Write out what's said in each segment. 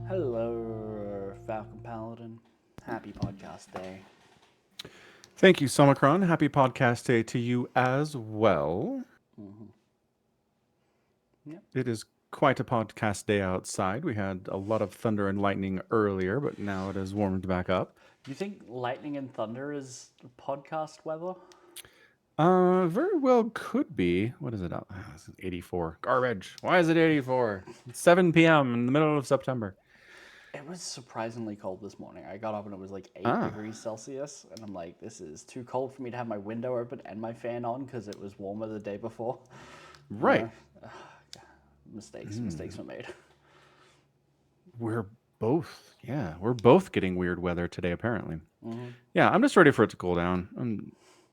Hello, Falcon Paladin. Happy podcast day. Thank you, Somicron. Happy podcast day to you as well. Mm-hmm. Yep. It is quite a podcast day outside. We had a lot of thunder and lightning earlier, but now it has warmed back up. Do you think lightning and thunder is podcast weather? Very well could be. What is it up? This is 84. Garbage. Why is it 84? It's 7 p.m. in the middle of September. It was surprisingly cold this morning. I got up and it was like 8 Ah, degrees Celsius, and I'm like, this is too cold for me to have my window open and my fan on because it was warmer the day before. right. Mistakes were made. We're we're both getting weird weather today, apparently. Mm-hmm. Yeah, I'm just ready for it to cool down. I'm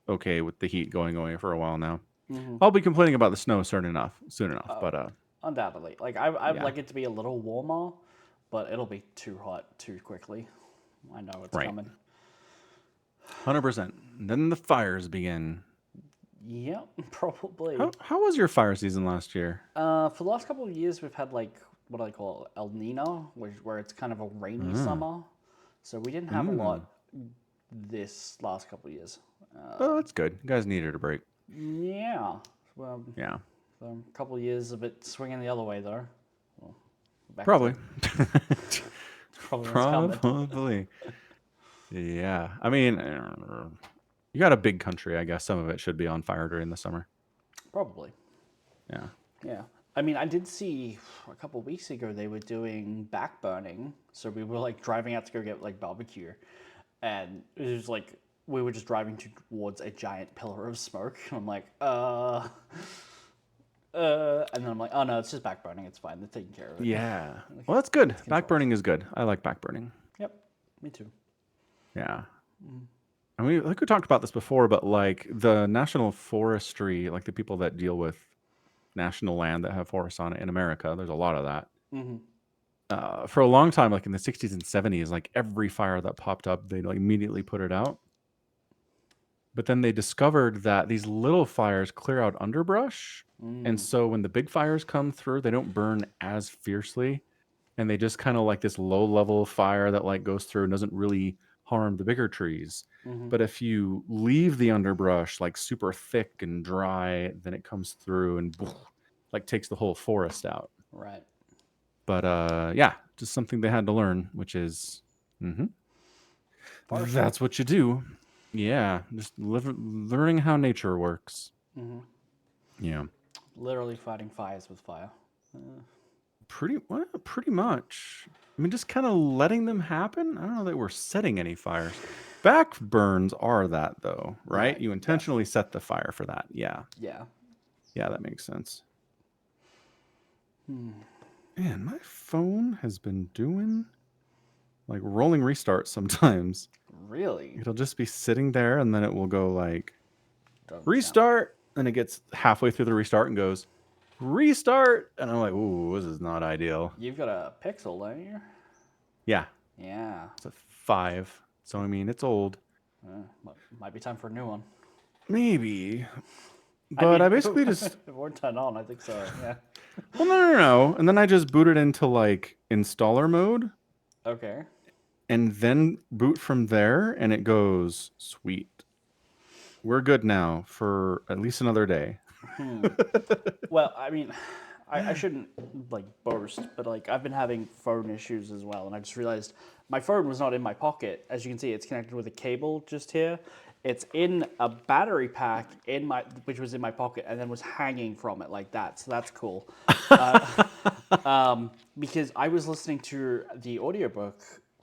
okay with the heat going away for a while now. Mm-hmm. I'll be complaining about the snow soon enough. Oh, But undoubtedly. Like, I'd yeah, like it to be a little warmer, but it'll be too hot too quickly. I know it's right, coming. 100%. Then the fires begin. Yep, probably. How was your fire season last year? For the last couple of years, we've had like what do I call it, El Nino, where it's kind of a rainy Mm. summer. So we didn't have a Mm. lot this last couple of years. Oh, that's good. You guys needed a break. Yeah, well, Yeah, a couple of years of it swinging the other way though. Well, back to probably. probably what's coming. Probably. Yeah. I mean, you got a big country. I guess some of it should be on fire during the summer. Probably. Yeah. Yeah. I mean, I did see a couple of weeks ago they were doing back burning. So we were like driving out to go get like barbecue, and it was like we were just driving towards a giant pillar of smoke. And I'm like, and then I'm like, oh no, it's just back burning. It's fine. They're taking care of it. Yeah. Well, that's good. Back Controls. burning is good. I like back burning. Yep. Me too. Yeah. And we talked about this before, but like the national forestry, like the people that deal with national land that have forests on it in America, there's a lot of that. Mm-hmm. For a long time, like in the 60s and 70s, like every fire that popped up, they'd like immediately put it out. But then they discovered that these little fires clear out underbrush. And so when the big fires come through, they don't burn as fiercely. And they just kind of like this low level fire that like goes through and doesn't really harm the bigger trees. Mm-hmm. But if you leave the underbrush like super thick and dry, then it comes through and like takes the whole forest out. Right. But yeah, just something they had to learn, which is Forestry. that's what you do. Yeah, just learning how nature works. Mm-hmm. Yeah, Literally fighting fires with fire. pretty much. I mean, just kind of letting them happen. I don't know that we're setting any fires. Back burns are that though, right? Right. You Yeah. intentionally set the fire for that. Yeah, Yeah. yeah, that makes sense. Man, my phone has been doing like rolling restarts sometimes. Really? It'll just be sitting there and then it will go like Don't sound. restart. And it gets halfway through the restart and goes restart. And I'm like, ooh, this is not ideal. You've got a Pixel, don't you? Yeah, Yeah. it's a 5. So, I mean, it's old. Might be time for a new one. Maybe. But I basically just, if it weren't turned on, I think so. Yeah. well, no. And then I just booted into like installer mode Okay. and then boot from there. And it goes, sweet. We're good now for at least another day. Well, I mean, I shouldn't like boast, but like I've been having phone issues as well, and I just realized my phone was not in my pocket. As you can see, it's connected with a cable just here. It's in a battery pack which was in my pocket, and then was hanging from it like that. So that's cool. Because I was listening to the audiobook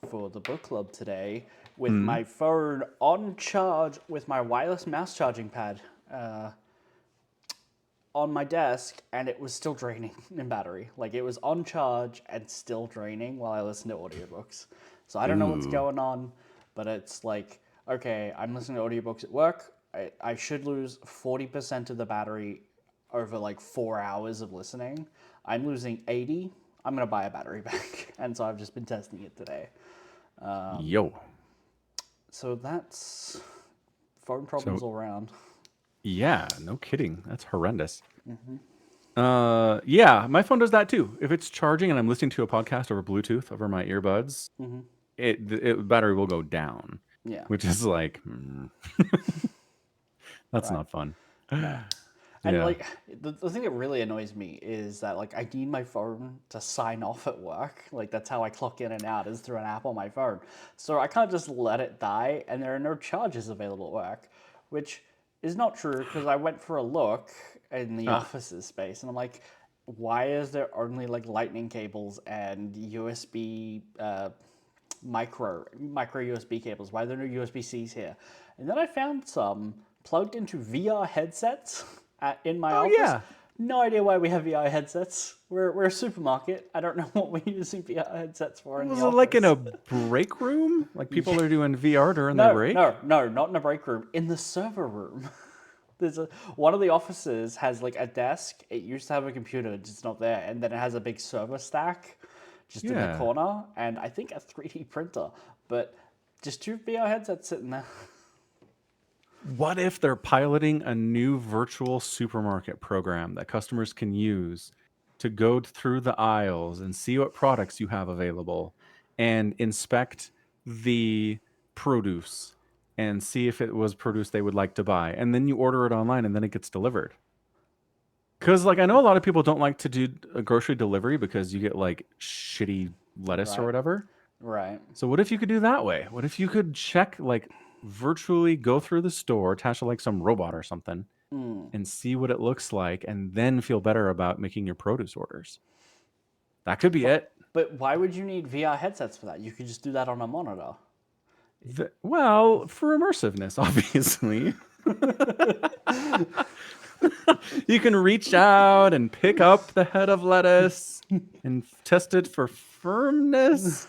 for the book club today with my phone on charge with my wireless mouse charging pad on my desk, and it was still draining in battery. Like it was on charge and still draining while I listened to audiobooks. So I don't know what's Ooh. going on, but it's like, okay, I'm listening to audiobooks at work. I should lose 40% of the battery over like 4 hours of listening. I'm losing 80. I'm going to buy a battery bank. And so I've just been testing it today. Yo. So that's phone problems all around. Yeah, no kidding. That's horrendous. Yeah, my phone does that too. If it's charging and I'm listening to a podcast over Bluetooth over my earbuds, Hmm. the battery will go down, Yeah. which is like, that's Right. not fun. No. And Yeah. like the thing that really annoys me is that like I need my phone to sign off at work. Like that's how I clock in and out is through an app on my phone. So I can't just let it die and there are no charges available at work, which is not true because I went for a look in the Ah, office's space and I'm like, why is there only like lightning cables and USB micro USB cables? Why are there no USB-Cs here? And then I found some plugged into VR headsets in my oh office. yeah. No idea why we have VR headsets. We're a supermarket. I don't know what we're using VR headsets for in the Was it like in office. a break room? Like people are doing VR during their No, break? no, no, not in the break room. In the server room. There's a one of the offices has like a desk. It used to have a computer, it's not there, and then it has a big server stack just in the Yeah. corner, and I think a 3D printer. But just two VR headsets sitting there. What if they're piloting a new virtual supermarket program that customers can use to go through the aisles and see what products you have available and inspect the produce and see if it was produce they would like to buy? And then you order it online and then it gets delivered. Because, like, I know a lot of people don't like to do a grocery delivery because you get like shitty lettuce or Right, whatever. right. So what if you could do that way? What if you could check like virtually go through the store, attach to like some robot or something, Mm. and see what it looks like, and then feel better about making your produce orders? That could be But it. but why would you need VR headsets for that? You could just do that on a monitor. Well, for immersiveness, obviously. You can reach out and pick up the head of lettuce and test it for firmness.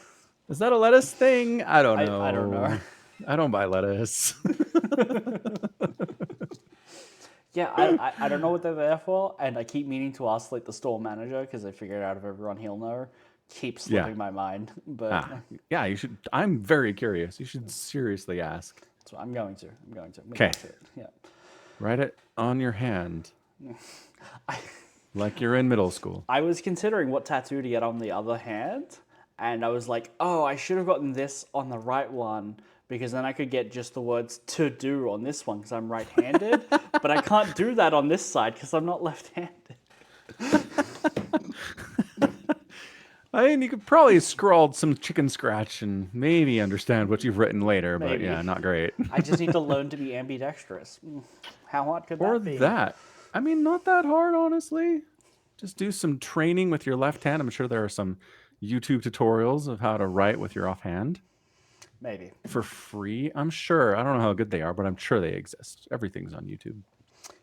Is that a lettuce thing? I don't I don't know. know. I don't buy lettuce. Yeah, I don't know what they're there for, and I keep meaning to ask like the store manager because I figured out of everyone he'll know. Keep Yeah. slipping my mind, but Ah, yeah, you should. I'm very curious. You should seriously ask. so I'm going to. I'm going to. I'm gonna Okay, get to it. Yeah. write it on your hand like you're in middle school. I was considering what tattoo to get on the other hand, and I was like, oh, I should have gotten this on the right one because then I could get just the words to do on this one because I'm right handed, but I can't do that on this side because I'm not left handed. I mean, you could probably scrawled some chicken scratch and maybe understand what you've written later, but Maybe. yeah, not great. I just need to learn to be ambidextrous. How hard could Or that be? that. I mean, not that hard, honestly. Just do some training with your left hand. I'm sure there are some YouTube tutorials of how to write with your offhand Maybe. for free. I'm sure. I don't know how good they are, but I'm sure they exist. Everything's on YouTube.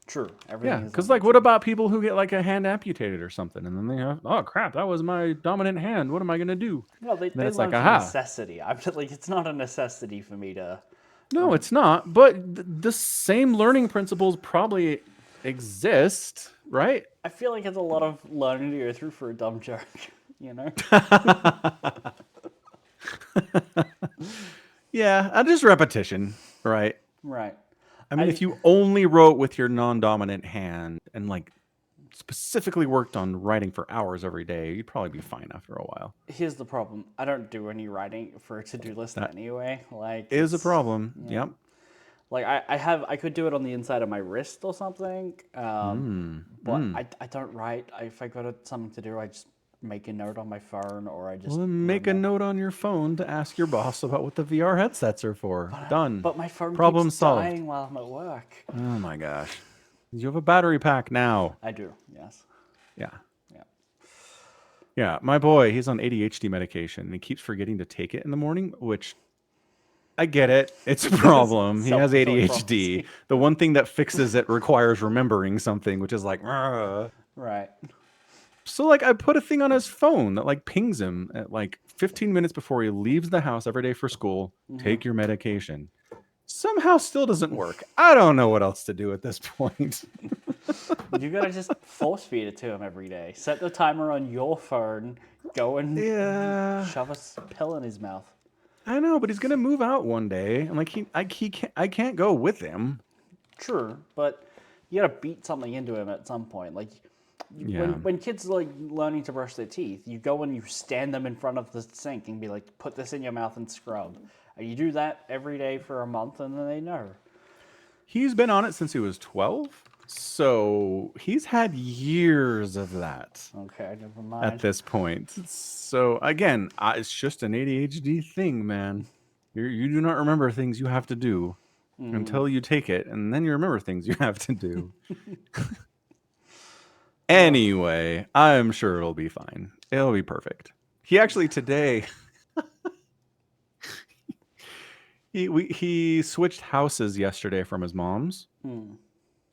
True. Yeah, Everything is on because like, what YouTube. about people who get like a hand amputated or something, and then they have, oh crap, that was my dominant hand. What am I gonna do? Well, And then they it's like, learn from aha, necessity. I'm just like, it's not a necessity for me to. no, it's not. But the same learning principles probably exist, right? I feel like it's a lot of learning to go through for a dumb joke, you know? Yeah, just repetition, right? Right. I mean, I if you only wrote with your non-dominant hand and like specifically worked on writing for hours every day, you'd probably be fine after a while. Here's the problem. I don't do any writing for a to-do list That anyway. Like is a it's problem. yeah. Yep. Like I could do it on the inside of my wrist or something. But I don't write. If I got something to do, I just make a note on my phone or I Well, just then make a remember. note on your phone to ask your boss about what the VR headsets are for. Done. But my phone keeps Problem solved. dying while I'm at work. Oh my gosh. You have a battery pack now. I do. Yes. Yeah. Yeah. Yeah. My boy, he's on ADHD medication and he keeps forgetting to take it in the morning, which I get it. It's a problem. He has Self-fulfilling ADHD. prophecy. The one thing that fixes it requires remembering something, which is like, "Ugh." Right. So like I put a thing on his phone that like pings him at like 15 minutes before he leaves the house every day for school. Take your medication. Somehow still doesn't work. I don't know what else to do at this point. You gotta just force feed it to him every day. Set the timer on your phone. Go and Yeah, shove a pill in his mouth. I know, but he's gonna move out one day, and like I can't go with him. True, but you gotta beat something into him at some point. Like, Yeah. When kids are like learning to brush their teeth, you go and you stand them in front of the sink and be like, put this in your mouth and scrub. And you do that every day for a month, and then they know. He's been on it since he was 12. So he's had years of that Okay, never at mind. this point. So again, it's just an ADHD thing, man. You do not remember things you have to do until you take it, and then you remember things you have to do. Anyway, I'm sure it'll be fine. It'll be perfect. He actually today he switched houses yesterday from his mom's.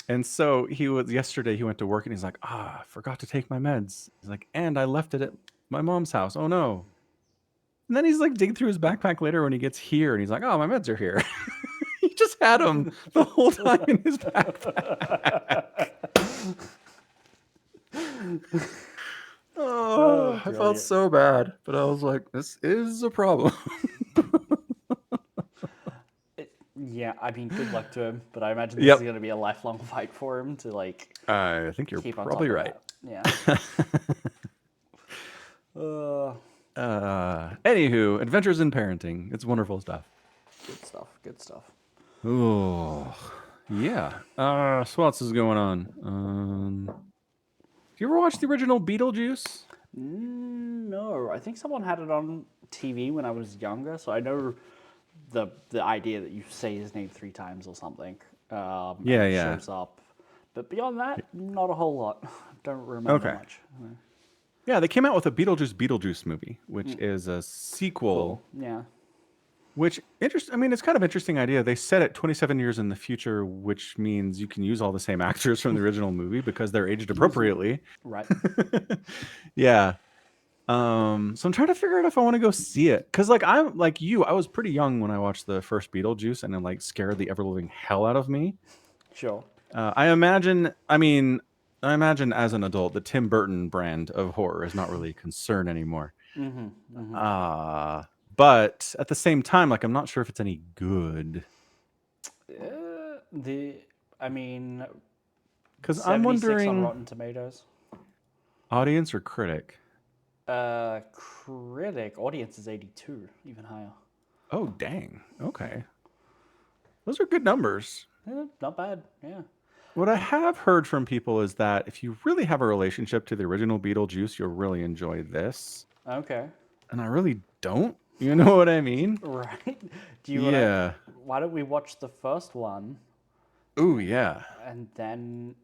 And so yesterday he went to work and he's like, I forgot to take my meds. He's like, and I left it at my mom's house. Oh no. And then he's like digging through his backpack later when he gets here and he's like, oh, my meds are here. He just had them the whole time in his backpack. Oh, I felt so bad, but I was like, this is a problem. Yeah, I mean, good luck to him, but I imagine this is going to be a lifelong fight for him to like. I think you're keep probably right. Yeah. Anywho, adventures in parenting. It's wonderful stuff. Good stuff. Good stuff. Oh, yeah. So what else is going on? Do you ever watch the original Beetlejuice? No, I think someone had it on TV when I was younger, so I know the idea that you say his name 3 times or something. And it shows up, but beyond that, not a whole lot. Don't remember much. Yeah, they came out with a Beetlejuice movie, which is a sequel. Cool. Yeah. Which I mean, it's kind of an interesting idea. They set it 27 years in the future, which means you can use all the same actors from the original movie because they're aged appropriately. Right. Yeah. So I'm trying to figure out if I want to go see it. Cause like I was pretty young when I watched the first Beetlejuice and it like scared the ever living hell out of me. Sure. I imagine as an adult, the Tim Burton brand of horror is not really a concern anymore. But at the same time, like I'm not sure if it's any good. I mean, because I'm wondering on Rotten Tomatoes. Audience or critic? Critic. Audience is 82, even higher. Oh dang. Okay, those are good numbers. Not bad. Yeah. What I have heard from people is that if you really have a relationship to the original Beetlejuice, you'll really enjoy this. Okay. And I really don't. You know what I mean? Right. Do you why don't we watch the first one? Ooh, yeah. And then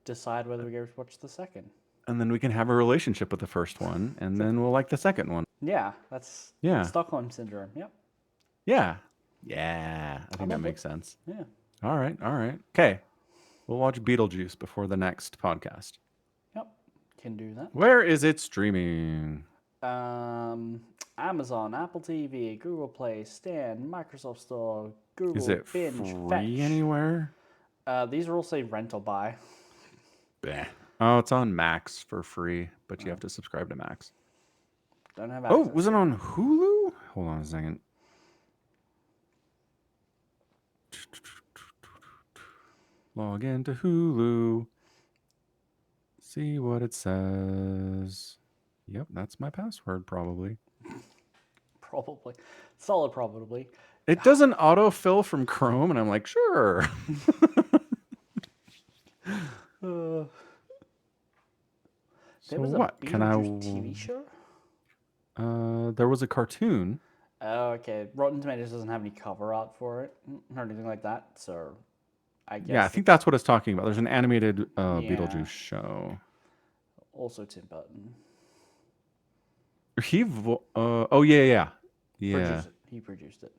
decide whether we go watch the second. And then we can have a relationship with the first one, and then we'll like the second one. Yeah, that's Stockholm Syndrome. Yep. Yeah. Yeah. I think that makes sense. Yeah. All right. Okay. We'll watch Beetlejuice before the next podcast. Yep. Can do that. Where is it streaming? Amazon, Apple TV, Google Play, Stan, Microsoft Store, Google, Is it Binge, free Fetch. anywhere? These are all say rent or buy. Bleh. Oh, it's on Max for free, but you have to subscribe to Max. Don't have access. Oh, was it on Hulu? Hold on a second. Log into Hulu. See what it says. Yep, that's my password, probably. Probably. Solid probably. It doesn't autofill from Chrome, and I'm like, sure. So There was what? a Can I... TV show? There was a cartoon. Oh, okay. Rotten Tomatoes doesn't have any cover art for it or anything like that, so I guess. Yeah, I think that's what it's talking about. There's an animated Beetlejuice show. Also Tim Burton. Oh, yeah. He produced it.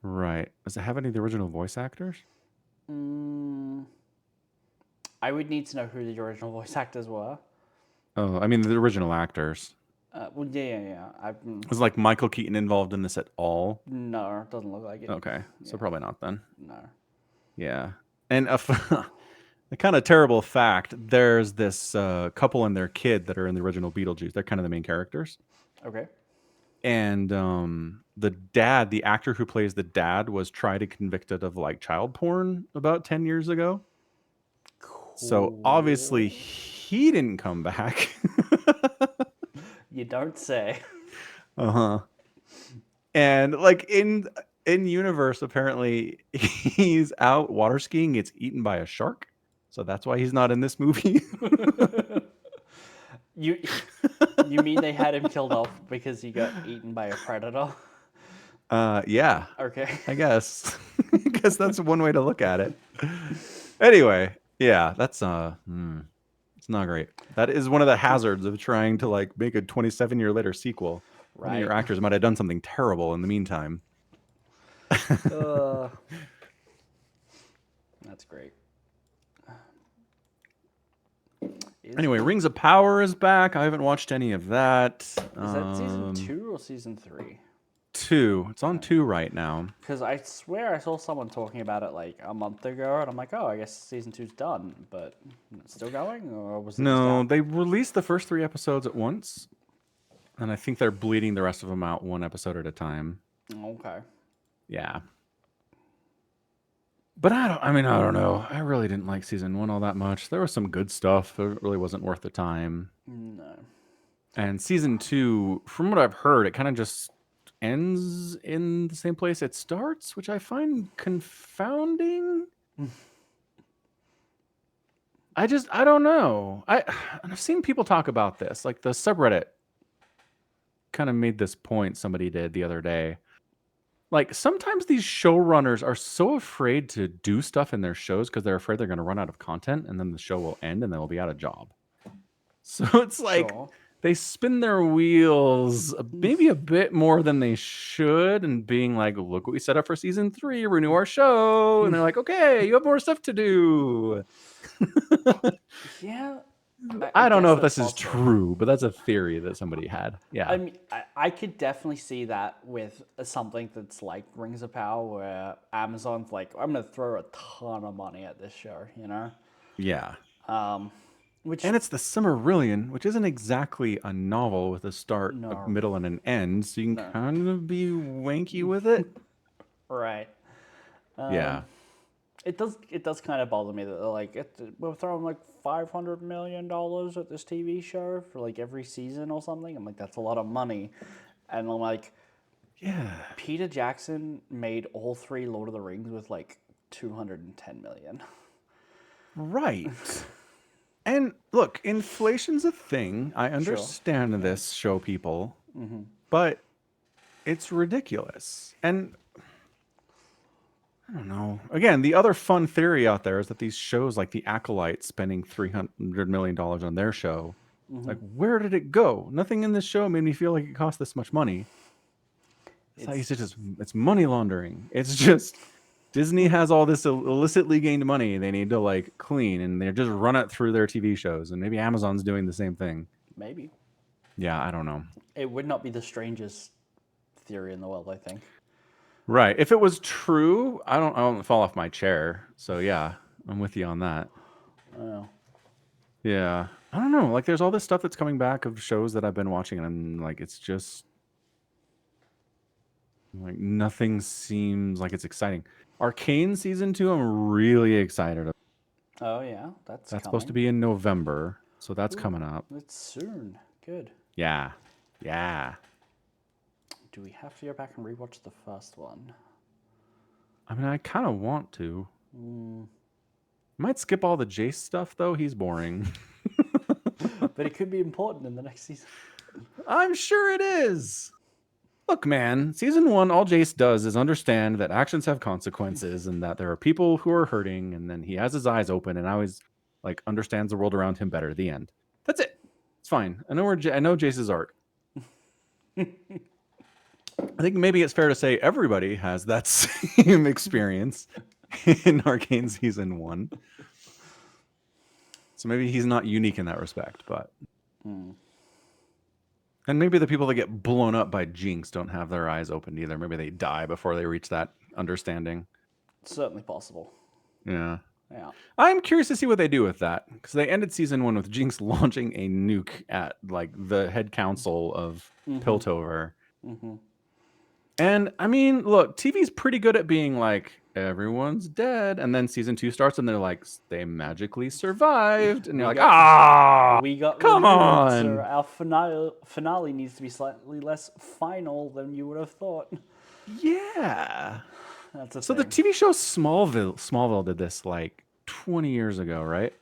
Right. Does it have any of the original voice actors? I would need to know who the original voice actors were. Oh, I mean the original actors. Well, yeah. Was like Michael Keaton involved in this at all? No, it doesn't look like it. Okay, so probably not then. No. Yeah, and a kind of terrible fact: there's this couple and their kid that are in the original Beetlejuice. They're kind of the main characters. Okay. And the dad, the actor who plays the dad, was tried and convicted of like child porn about 10 years ago. Cool. So obviously he didn't come back. You don't say. Uh-huh. And like in universe, apparently he's out water skiing, gets eaten by a shark. So that's why he's not in this movie. You mean they had him killed off because he got eaten by a predator? Yeah. Okay. I guess. I guess that's one way to look at it. Anyway, yeah, that's it's not great. That is one of the hazards of trying to like make a 27-year later sequel. One of your Right. actors might have done something terrible in the meantime. That's great. Anyway, Rings of Power is back. I haven't watched any of that. Is that season 2 or season 3? 2. It's on 2 right now. Because I swear I saw someone talking about it like a month ago, and I'm like, oh, I guess season 2's done, but it's still going, or was it just No, out? they released the first 3 episodes at once, and I think they're bleeding the rest of them out one episode at a time. Okay. Yeah. But I don't know. I really didn't like season 1 all that much. There was some good stuff. It really wasn't worth the time. No. And season 2, from what I've heard, it kind of just ends in the same place it starts, which I find confounding. I don't know. I've seen people talk about this. Like the subreddit kind of made this point somebody did the other day. Like sometimes these showrunners are so afraid to do stuff in their shows because they're afraid they're going to run out of content and then the show will end and they'll be out of job. So it's like Sure. they spin their wheels maybe a bit more than they should and being like, look what we set up for season 3, renew our show. And they're like, okay, you have more stuff to do. Yeah. I don't guess know if that's this is possible. true, but that's a theory that somebody had. Yeah. I mean, I could definitely see that with something that's like Rings of Power, where Amazon's like, I'm going to throw a ton of money at this show, you know? Yeah. Which, And it's the Silmarillion, which isn't exactly a novel with a start, a No. middle, and an end. So you can kind of be wanky with it. right. Yeah. It does kind of bother me that they're like, we're throwing like $500 million at this TV show for like every season or something. I'm like, that's a lot of money. And I'm like, Yeah. Peter Jackson made all 3 Lord of the Rings with like 210 million. Right. And look, inflation's a thing. I understand this, show people, but it's ridiculous. And I don't know. Again, the other fun theory out there is that these shows like The Acolyte spending $300 million on their show, like, where did it go? Nothing in this show made me feel like it cost this much money. It's money laundering. It's just Disney has all this illicitly gained money they need to like clean, and they just run it through their TV shows. And maybe Amazon's doing the same thing. Maybe. Yeah, I don't know. It would not be the strangest theory in the world, I think. Right. If it was true, I don't fall off my chair. So yeah, I'm with you on that. Oh. Yeah. I don't know. Like there's all this stuff that's coming back of shows that I've been watching, and I'm like, it's just like nothing seems like it's exciting. Arcane season 2, I'm really excited about. Oh yeah, that's Supposed to be in November, so that's coming up. It's soon. Good. Yeah. Yeah. Do we have to go back and rewatch the first one? I mean, I kind of want to. Might skip all the Jace stuff though. He's boring. But it could be important in the next season. I'm sure it is. Look, man, season 1, all Jace does is understand that actions have consequences and that there are people who are hurting, and then he has his eyes open and now he's like understands the world around him better. The end. That's it. It's fine. I know Jace's arc. I think maybe it's fair to say everybody has that same experience in Arcane season 1. So maybe he's not unique in that respect, but and maybe the people that get blown up by Jinx don't have their eyes opened either. Maybe they die before they reach that understanding. It's certainly possible. Yeah. Yeah. I'm curious to see what they do with that, because they ended season 1 with Jinx launching a nuke at like the head council of Piltover. And I mean, look, TV's pretty good at being like, everyone's dead. And then season 2 starts and they're like, they magically survived. And you're We like, got ah, we got come renewed, so on. our finale needs to be slightly less final than you would have thought. Yeah. That's a So the thing. TV show Smallville did this like 20 years ago, right?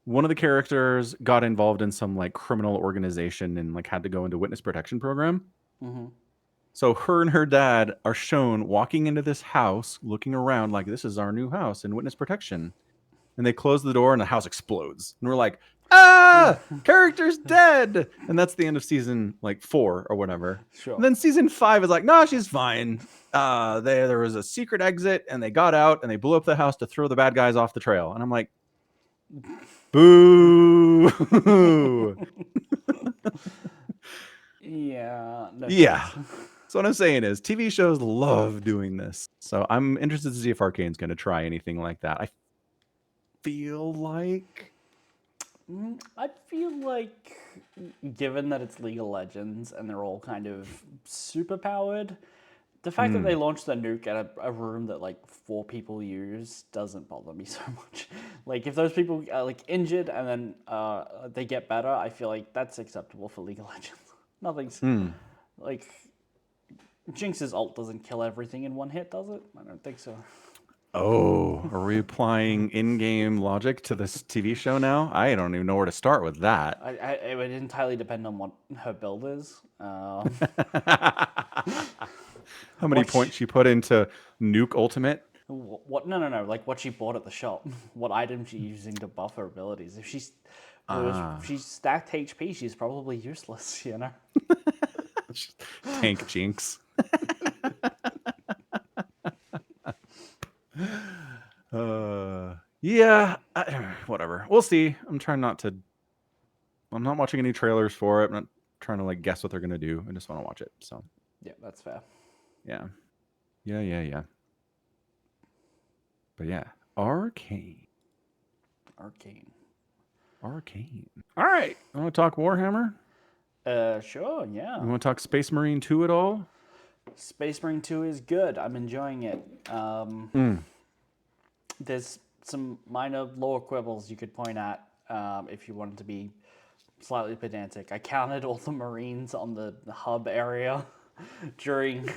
One of the characters got involved in some like criminal organization and like had to go into witness protection program. So her and her dad are shown walking into this house, looking around like this is our new house in witness protection. And they close the door and the house explodes. And we're like, ah, character's dead. And that's the end of season like 4 or whatever. Sure. And then season 5 is like, no, she's fine. There was a secret exit and they got out and they blew up the house to throw the bad guys off the trail. And I'm like, boo. Yeah. No Yeah. thanks. So what I'm saying is TV shows love doing this. So I'm interested to see if Arcane's going to try anything like that. I feel like I feel like, given that it's League of Legends and they're all kind of super powered, the fact that they launched the nuke at a room that like 4 people use doesn't bother me so much. Like if those people are like injured and then they get better, I feel like that's acceptable for League of Legends. Nothing's like Jinx's ult doesn't kill everything in one hit, does it? I don't think so. oh, are we applying in-game logic to this TV show now? I don't even know where to start with that. It would entirely depend on what her build is. How many What points you put into Nuke Ultimate? What? No. Like what she bought at the shop. What item she's using to buff her abilities. If she's if she's stacked HP, she's probably useless. You know. Tank Jinx. Yeah, whatever. We'll see. I'm trying not to. I'm not watching any trailers for it. I'm not trying to like guess what they're gonna do. I just want to watch it. So Yeah, that's fair. yeah. But yeah, Arcane. Arcane. All right. You want to talk Warhammer? Sure. Yeah. You want to talk Space Marine 2 at all? Space Marine 2 is good. I'm enjoying it. There's some minor lore quibbles you could point at if you wanted to be slightly pedantic. I counted all the Marines on the hub area during.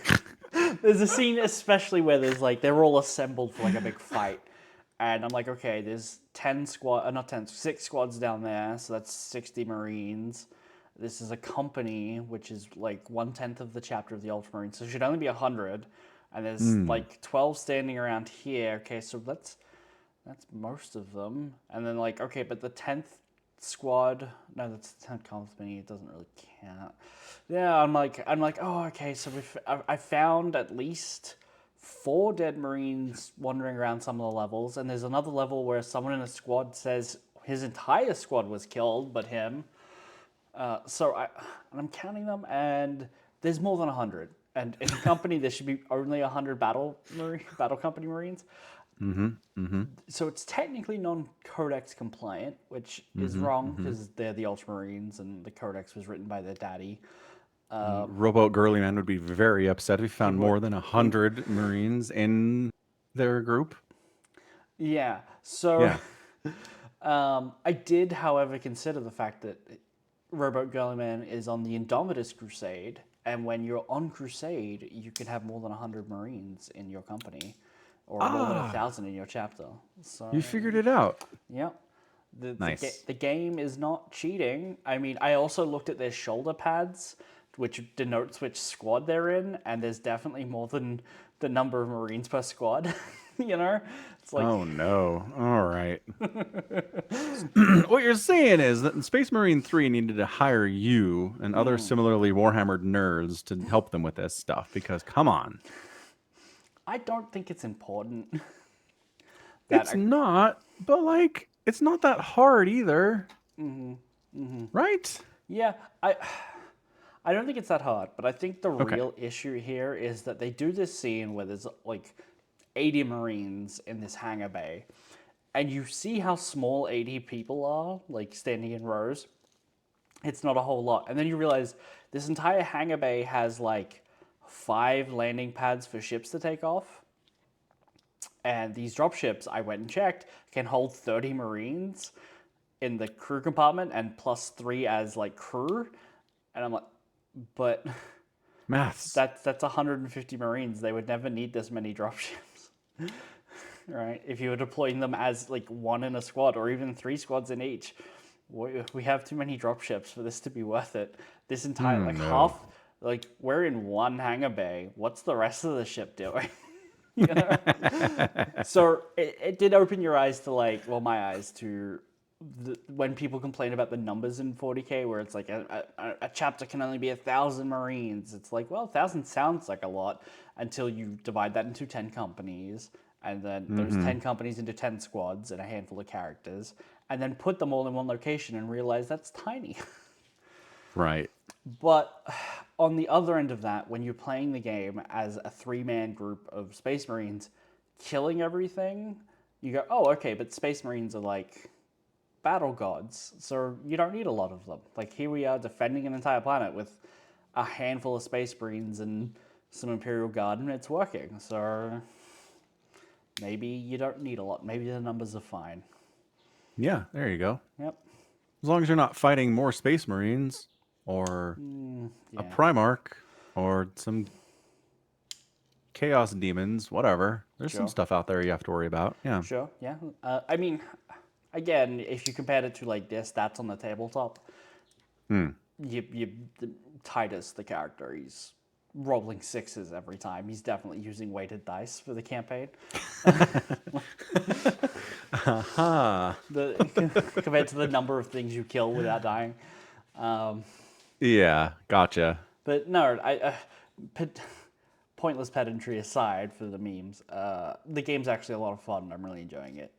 There's a scene especially where there's like they're all assembled for like a big fight, and I'm like, okay, there's 6 squads down there, so that's 60 Marines. This is a company, which is like 1/10 of the chapter of the Ultramarines, so it should only be 100. And there's like 12 standing around here. Okay, so that's most of them. And then like, okay, but the 10th squad, no, that's the 10th company. It doesn't really count. Yeah, I'm like, oh, okay. So I found at least 4 dead Marines wandering around some of the levels, and there's another level where someone in a squad says his entire squad was killed, but him. So I'm counting them, and there's more than 100. And in a company, there should be only 100 battle company Marines. So it's technically non-codex compliant, which is wrong because they're the Ultramarines, and the codex was written by their daddy. Rowboat Girly Man would be very upset if he found more than 100 Marines in their group. Yeah. So Yeah. I did, however, consider the fact that Rowboat Girly Man is on the Indomitus Crusade, and when you're on Crusade, you can have more than 100 Marines in your company, or more than 1,000 in your chapter. So You figured it out. yeah. Nice. The game is not cheating. I mean, I also looked at their shoulder pads, which denotes which squad they're in, and there's definitely more than the number of Marines per squad. You know? It's like, Oh no. All right. What you're saying is that in Space Marine 3 needed to hire you and other similarly Warhammered nerds to help them with this stuff because come on. I don't think it's important. It's not, but like it's not that hard either. Right? Yeah, I don't think it's that hard, but I think the real issue here is that they do this scene where there's like 80 Marines in this hangar bay, and you see how small 80 people are, like standing in rows. It's not a whole lot. And then you realize this entire hangar bay has like 5 landing pads for ships to take off. And these dropships, I went and checked, can hold 30 Marines in the crew compartment and plus 3 as like crew. And I'm like, but Maths. that's 150 Marines. They would never need this many dropships. Right? If you were deploying them as like 1 in a squad or even 3 squads in each, we have too many dropships for this to be worth it. This entire like No. half, like we're in one hangar bay. What's the rest of the ship doing? You know? So it did open your eyes to like, well, my eyes to when people complain about the numbers in 40K, where it's like a chapter can only be 1,000 Marines. It's like, well, 1,000 sounds like a lot until you divide that into 10 companies, and then those 10 companies into 10 squads and a handful of characters, and then put them all in one location and realize that's tiny. Right. But on the other end of that, when you're playing the game as a 3-man group of Space Marines killing everything, you go, oh, okay, but Space Marines are like battle gods, so you don't need a lot of them. Like, here we are defending an entire planet with a handful of Space Marines and some Imperial Guard, and it's working. So maybe you don't need a lot. Maybe the numbers are fine. Yeah, there you go. Yep. As long as you're not fighting more Space Marines or a Yeah. Primarch or some Chaos Demons, whatever. There's some Sure. stuff out there you have to worry about. Yeah. Sure. Yeah. I mean, again, if you compared it to like their stats on the tabletop, the Titus, the character, he's rolling 6s every time. He's definitely using weighted dice for the campaign. Aha. Compared to the number of things you kill without dying. Yeah, gotcha. But no, pointless pedantry aside for the memes, the game's actually a lot of fun. I'm really enjoying it.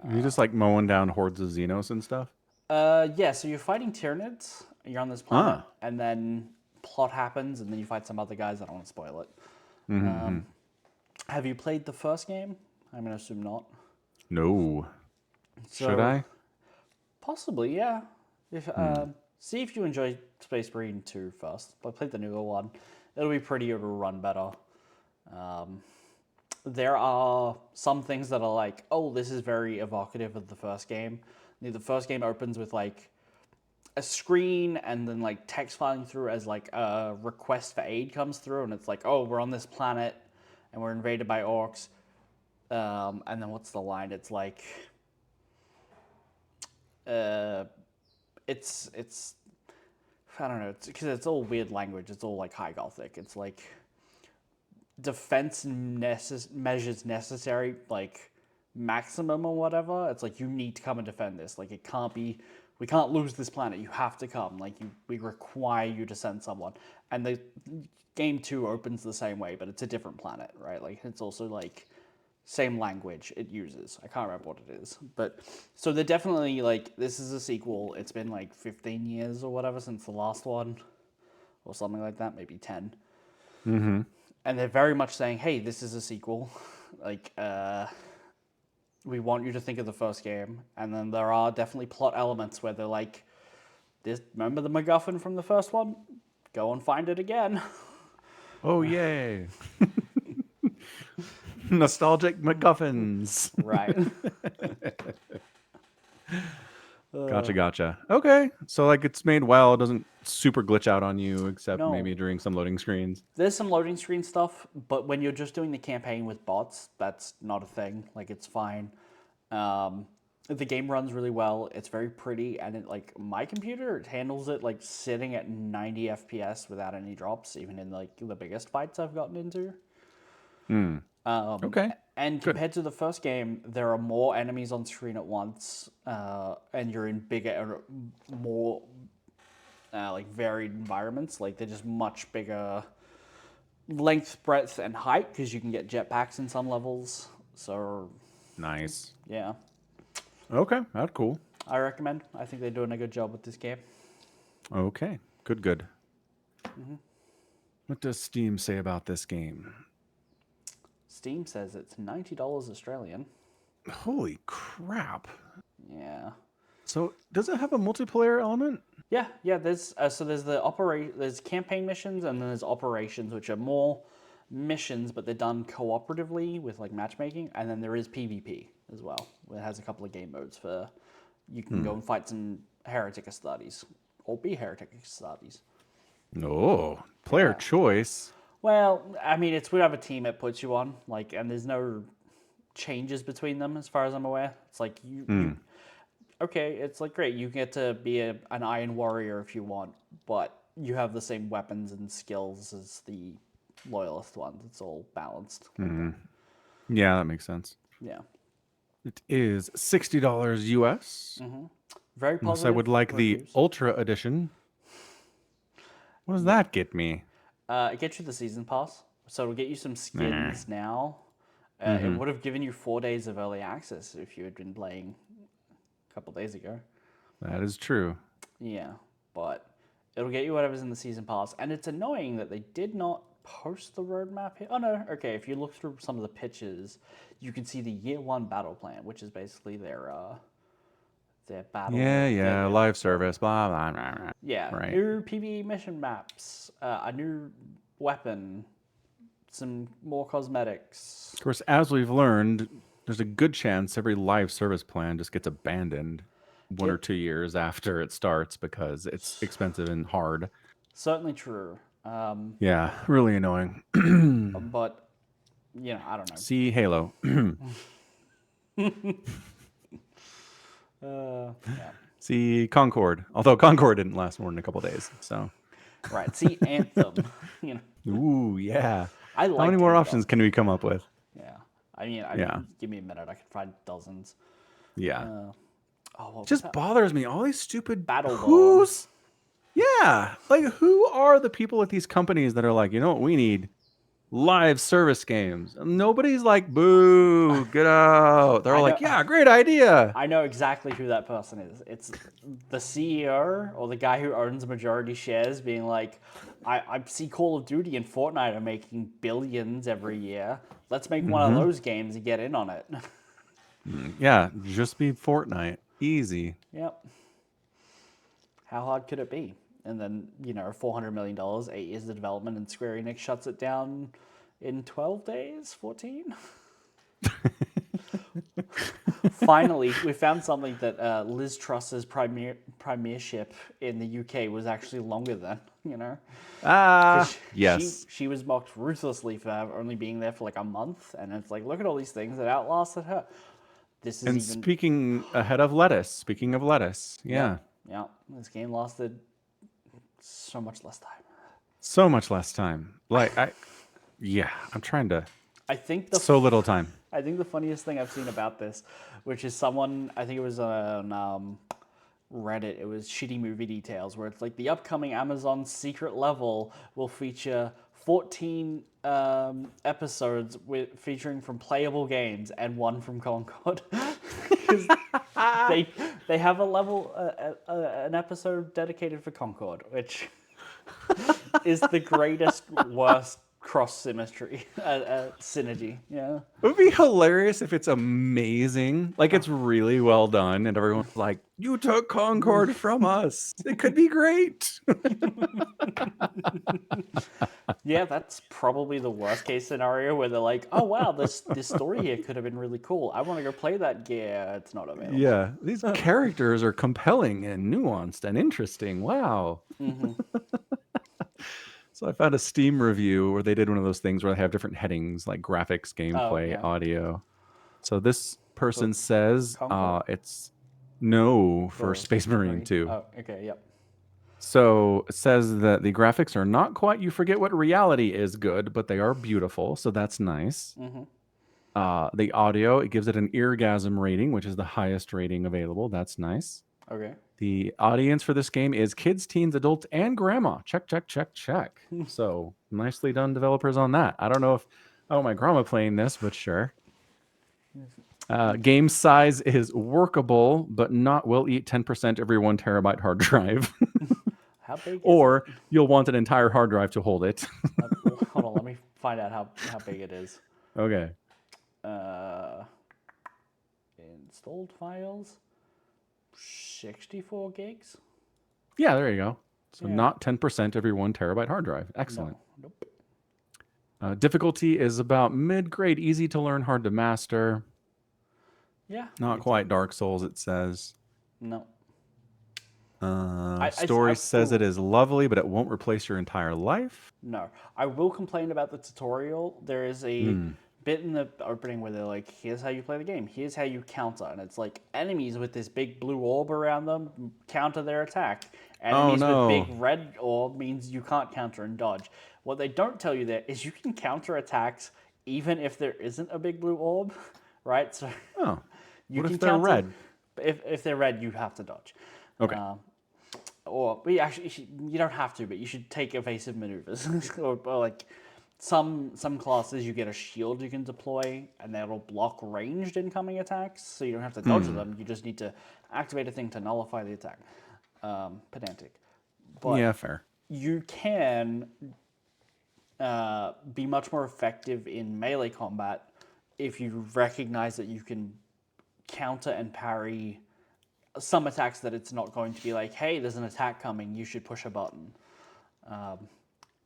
You just like mowing down hordes of Xenos and stuff? Yeah, so you're fighting Tyranids. You're on this planet, Ah. and then plot happens, and then you fight some other guys. I don't want to spoil it. Have you played the first game? I'm going to assume not. No. So, Should I? Possibly, yeah. If See if you enjoy Space Marine 2 first. But play the newer one. It'll be prettier, it'll run better. There are some things that are like, oh, this is very evocative of the first game. The first game opens with like a screen and then like text filing through as like a request for aid comes through, and it's like, oh, we're on this planet and we're invaded by orcs. And then what's the line? It's like, it's I don't know, because it's all weird language. It's all like High Gothic. It's like defense measures necessary, like maximum or whatever. It's like, you need to come and defend this. Like, it can't be, we can't lose this planet. You have to come. Like, we require you to send someone. And the game 2 opens the same way, but it's a different planet, right? Like, it's also like same language it uses. I can't remember what it is, but so they're definitely like, this is a sequel. It's been like 15 years or whatever since the last one, or something like that, maybe 10. And they're very much saying, hey, this is a sequel. Like, we want you to think of the first game. And then there are definitely plot elements where they're like, this, remember the MacGuffin from the first one? Go and find it again. Oh, yay. Nostalgic MacGuffins. Right. Gotcha. Okay. So, like, it's made well. It doesn't super glitch out on you, except No. maybe during some loading screens. There's some loading screen stuff, but when you're just doing the campaign with bots, that's not a thing. Like, it's fine. The game runs really well. It's very pretty, and it, like, my computer, it handles it like sitting at 90 FPS without any drops, even in like the biggest fights I've gotten into. Okay. And compared to the first game, there are more enemies on screen at once, and you're in bigger, more like varied environments. Like, they're just much bigger length, breadth, and height, because you can get jetpacks in some levels. So Nice. yeah, Okay. That's cool. I recommend. I think they're doing a good job with this game. Okay. Good. What does Steam say about this game? Steam says it's $90 Australian. Holy crap. Yeah. So, does it have a multiplayer element? Yeah. There's there's campaign missions, and then there's operations, which are more missions, but they're done cooperatively with like matchmaking, and then there is PvP as well. It has a couple of game modes for you can go and fight some heretic Astartes or be heretic Astartes. Oh, player choice. Well, I mean, it's whatever team it puts you on, like, and there's no changes between them as far as I'm aware. It's like you okay, it's like great, you get to be an Iron Warrior if you want, but you have the same weapons and skills as the loyalist ones. It's all balanced. Yeah, that makes sense. Yeah. It is $60 US. Very Unless I positive would like the reviews. Ultra Edition. What does that get me? It gets you the season pass, so it'll get you some skins now. It would have given you 4 days of early access if you had been playing a couple days ago. That is true. Yeah, but it'll get you whatever's in the season pass, and it's annoying that they did not post the roadmap here. Oh no, okay. If you look through some of the pictures, you can see the year one battle plan, which is basically their battle. Yeah, live service, blah, blah, blah, blah. Yeah, Right. new PvE mission maps, a new weapon, some more cosmetics. Of course, as we've learned, there's a good chance every live service plan just gets abandoned 1 or 2 years after it starts because it's expensive and hard. Certainly true. Yeah, really annoying. But I don't know. See Halo. Yeah. See Concord. Although Concord didn't last more than a couple days. So, Right. See Anthem. ooh, yeah. I How like many more options can we come up with? Yeah. I mean, Yeah. give me a minute. I can find dozens. Yeah. What was Just that? bothers me. All these stupid Battle who's. Yeah. Like, who are the people at these companies that are like, you know what we need? Live service games. Nobody's like, boo, get out. They're all like, yeah, great idea. I know exactly who that person is. It's the CEO or the guy who owns majority shares being like, I see Call of Duty and Fortnite are making billions every year. Let's make one of those games and get in on it. Yeah, just be Fortnite. Easy. Yep. How hard could it be? And then, $400 million, 8 years of development, and Square Enix shuts it down in 12 days, 14? Finally, we found something that Liz Truss's premiership in the UK was actually longer than, Yes. She was mocked ruthlessly for only being there for like a month, and it's like, look at all these things that outlasted her. This is And even... speaking of lettuce, yeah. Yeah, this game lasted so much less time. So much less time. Like, I'm trying to... I think so little time. I think the funniest thing I've seen about this, which is someone, I think it was on Reddit, it was Shitty Movie Details, where it's like the upcoming Amazon secret level will feature 14 episodes featuring from playable games and 1 from Concord. Because they have a level, an episode dedicated for Concord, which is the greatest, worst cross symmetry, synergy. Yeah. It would be hilarious if it's amazing. Like, it's really well done, and everyone's like, you took Concord from us. It could be great. Yeah, that's probably the worst case scenario where they're like, oh wow, this story here could have been really cool. I want to go play that. Yeah, it's not available. Yeah, these characters are compelling and nuanced and interesting. Wow. So I found a Steam review where they did one of those things where they have different headings like graphics, gameplay, audio. So this person says it's no for Space Marine 2. Oh, okay, yep. So it says that the graphics are not quite you forget what reality is good, but they are beautiful, so that's nice. The audio, it gives it an eargasm rating, which is the highest rating available. That's nice. Okay. The audience for this game is kids, teens, adults, and grandma. Check, check, check, check. So nicely done, developers, on that. I don't know if I want my grandma playing this, but sure. Game size is workable, but will eat 10% every 1 terabyte hard drive. How big is Or you'll want an entire hard drive to hold it. Hold on, let me find out how big it is. Okay. Installed files, 64 gigs. Yeah, there you go. So not 10% every 1 terabyte hard drive. Excellent. No, nope. Difficulty is about mid-grade, easy to learn, hard to master. Yeah. Not quite Dark Souls, it says. No. Story says it is lovely, but it won't replace your entire life. No. I will complain about the tutorial. There is a bit in the opening where they're like, here's how you play the game. Here's how you counter. And it's like enemies with this big blue orb around them counter their attack. Enemies with big red orb means you can't counter and dodge. What they don't tell you there is you can counter attacks even if there isn't a big blue orb, right? So what if they're red? If they're red, you have to dodge. Okay. But you don't have to, but you should take evasive maneuvers. or like some classes, you get a shield you can deploy, and that'll block ranged incoming attacks, so you don't have to dodge them. You just need to activate a thing to nullify the attack. Pedantic. But yeah, fair. you can be much more effective in melee combat if you recognize that you can counter and parry some attacks, that it's not going to be like, hey, there's an attack coming, you should push a button.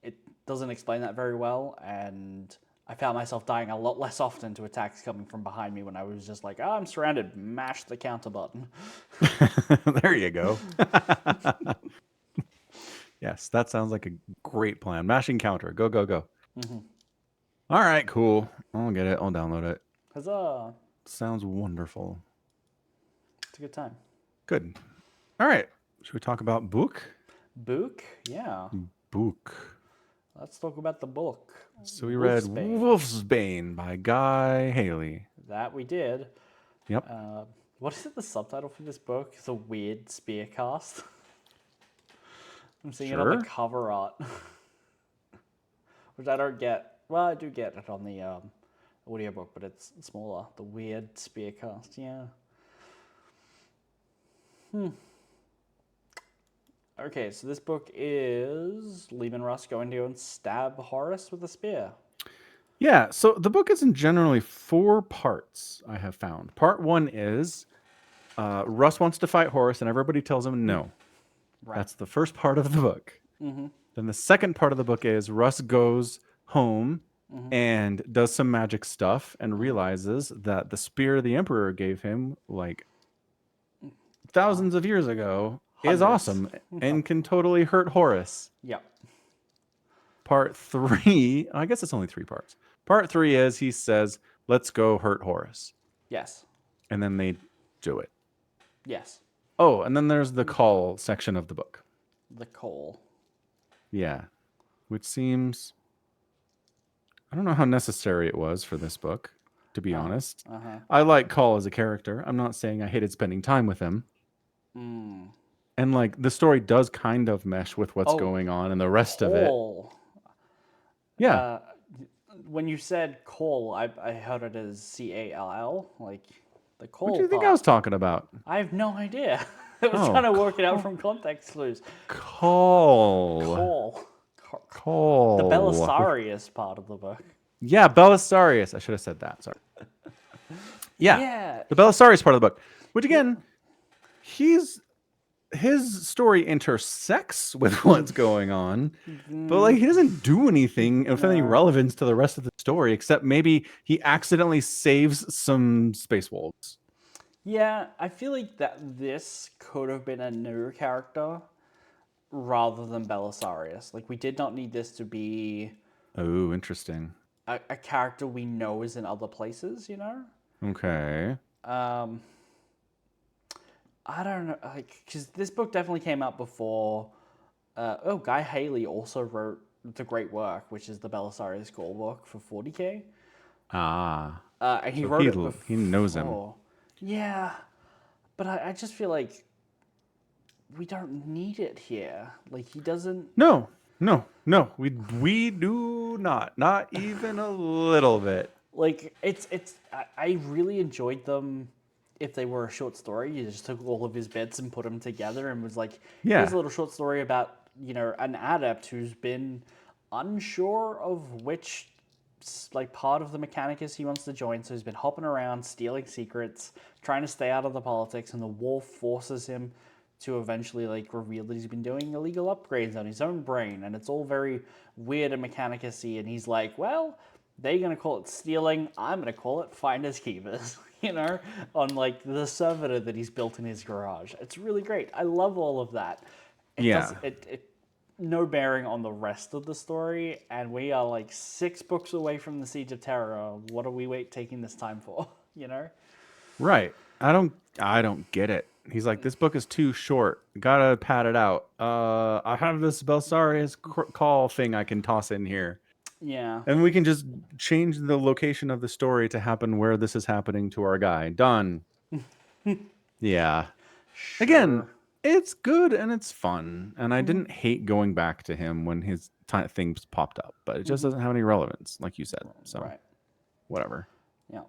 It doesn't explain that very well, and I found myself dying a lot less often to attacks coming from behind me when I was just like, oh, I'm surrounded, mash the counter button. There you go. Yes, that sounds like a great plan. Mashing counter. Go, go, go. All right, cool. I'll get it. I'll download it. Huzzah. Sounds wonderful. It's a good time. Good. All right. Should we talk about book? Book? Yeah. Book. Let's talk about the book. So we read Wolfsbane by Guy Haley. That we did. Yep. What is it, the subtitle for this book? It's a weird spear cast. I'm seeing it on the cover art. Which I don't get. Well, I do get it on the audiobook, but it's smaller. The weird spear cast, yeah. Okay, so this book is Leman Russ going to go and stab Horus with a spear. Yeah, so the book is in generally 4 parts, I have found. Part 1 is Russ wants to fight Horus, and everybody tells him no. Right. That's the first part of the book. Then the second part of the book is Russ goes home and does some magic stuff and realizes that the spear the Emperor gave him, like, thousands of years ago, is awesome and can totally hurt Horus. Yep. Part 3, I guess it's only 3 parts. Part 3 is he says, let's go hurt Horus. Yes. And then they do it. Yes. Oh, and then there's the call section of the book. The call. Yeah. Which seems, I don't know how necessary it was for this book, to be honest. I like Call as a character. I'm not saying I hated spending time with him. And like the story does kind of mesh with what's going on and the rest of it. Yeah. When you said call, I heard it as Call, like the call. What do you think I was talking about? I have no idea. I was trying to work it out from context clues. Call. The Belisarius part of the book. Yeah, Belisarius. I should have said that. Sorry. Yeah. The Belisarius part of the book. Which again, his story intersects with what's going on, but like he doesn't do anything of any relevance to the rest of the story, except maybe he accidentally saves some space wolves. Yeah, I feel like that this could have been a new character rather than Belisarius. Like, we did not need this to be... Oh, interesting. A character we know is in other places, you know? Okay. I don't know, like, because this book definitely came out before... Guy Haley also wrote The Great Work, which is the Belisarius Call book for 40k. And he wrote it before. He knows him. Yeah, but I just feel like we don't need it here. Like, he doesn't... No, we do not even a little bit. Like, I really enjoyed them. If they were a short story, you just took all of his bits and put them together and was like, here's a little short story about, you know, an adept who's been unsure of which like part of the Mechanicus he wants to join, so he's been hopping around, stealing secrets, trying to stay out of the politics, and the wolf forces him to eventually like reveal that he's been doing illegal upgrades on his own brain, and it's all very weird and mechanicus-y, and he's like, well, they're gonna call it stealing, I'm gonna call it finders keepers, you know, on like the servitor that he's built in his garage. It's really great. I love all of that. It does it no bearing on the rest of the story, and we are like 6 books away from the Siege of Terror. What are we taking this time for? You know? Right. I don't get it. He's like, this book is too short. Gotta pad it out. I have this Belsarius call thing I can toss in here. Yeah. And we can just change the location of the story to happen where this is happening to our guy. Done. Yeah. Sure. Again, it's good and it's fun. And I didn't hate going back to him when his things popped up, but it just doesn't have any relevance, like you said. So, Right. whatever. Yeah.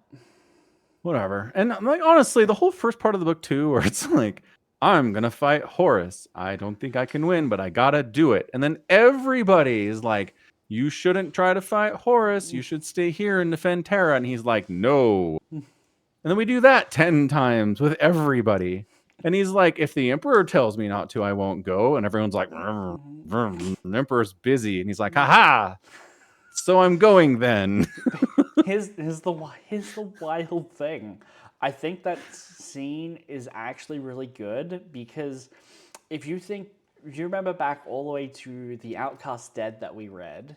Whatever. And like honestly, the whole first part of the book too, where it's like, I'm gonna fight Horus. I don't think I can win, but I gotta do it. And then everybody is like, you shouldn't try to fight Horus. You should stay here and defend Terra. And he's like, no. And then we do that 10 times with everybody. And he's like, if the Emperor tells me not to, I won't go. And everyone's like, the Emperor's busy. And he's like, haha. So I'm going then. Here's the wild thing. I think that scene is actually really good because if you remember back all the way to the Outcast Dead that we read.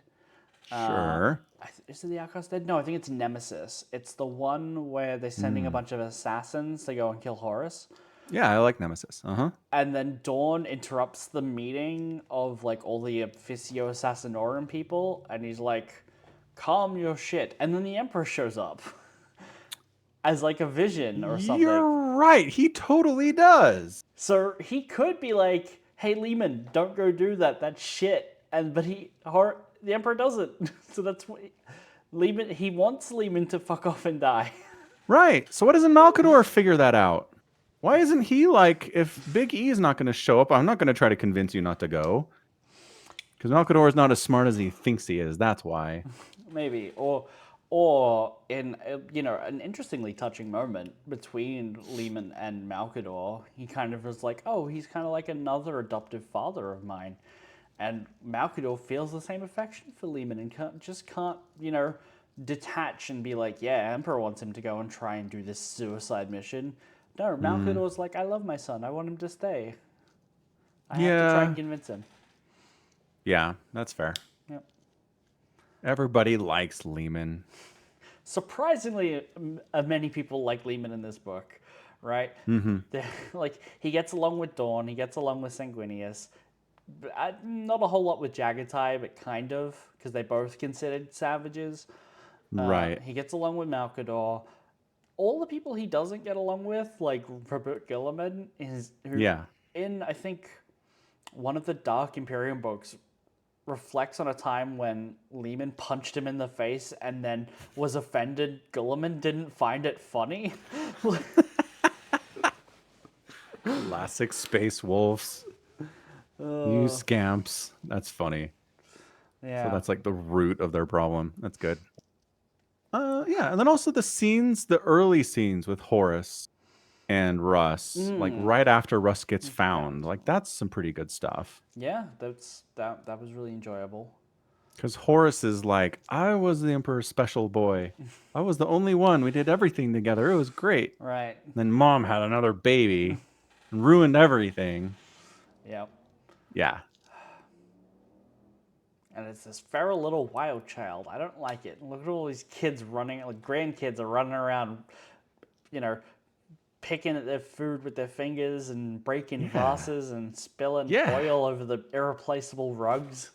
Sure. Is it the Outcast Dead? No, I think it's Nemesis. It's the one where they're sending a bunch of assassins to go and kill Horus. Yeah, I like Nemesis. And then Dawn interrupts the meeting of like all the Officio Assassinorum people, and he's like, calm your shit. And then the Emperor shows up as like a vision or something. You're right. He totally does. So he could be like, hey, Lehman, don't go do that. That's shit. But the Emperor doesn't. So that's what he wants Lehman to fuck off and die. Right. So why doesn't Malkador figure that out? Why isn't he like, if Big E is not going to show up, I'm not going to try to convince you not to go. Because Malkador is not as smart as he thinks he is. That's why. Maybe. Or in, an interestingly touching moment between Lehman and Malkador, he kind of was like, oh, he's kind of like another adoptive father of mine. And Malkador feels the same affection for Lehman and can't, detach and be like, yeah, Emperor wants him to go and try and do this suicide mission. No, Malkador's like, I love my son. I want him to stay. I have to try and convince him. Yeah, that's fair. Yep. Everybody likes Lehman. Surprisingly, many people like Lehman in this book, right? Mm-hmm. Like, he gets along with Dawn. He gets along with Sanguinius. Not a whole lot with Jagatai, but kind of, because they both considered savages. Right. He gets along with Malkador. All the people he doesn't get along with, like Robert Gilliman, in, I think, one of the Dark Imperium books, reflects on a time when Lehman punched him in the face and then was offended Gilliman didn't find it funny. Classic Space Wolves. You scamps. That's funny. Yeah. So that's like the root of their problem. That's good. Yeah, and then also the early scenes with Horus and Russ, like right after Russ gets found. Like that's some pretty good stuff. Yeah, that was really enjoyable. Because Horus is like, I was the Emperor's special boy. I was the only one. We did everything together. It was great. Right. And then Mom had another baby and ruined everything. Yep. Yeah. And it's this feral little wild child. I don't like it. Look at all these kids running, like grandkids are running around, picking at their food with their fingers and breaking glasses and spilling oil over the irreplaceable rugs.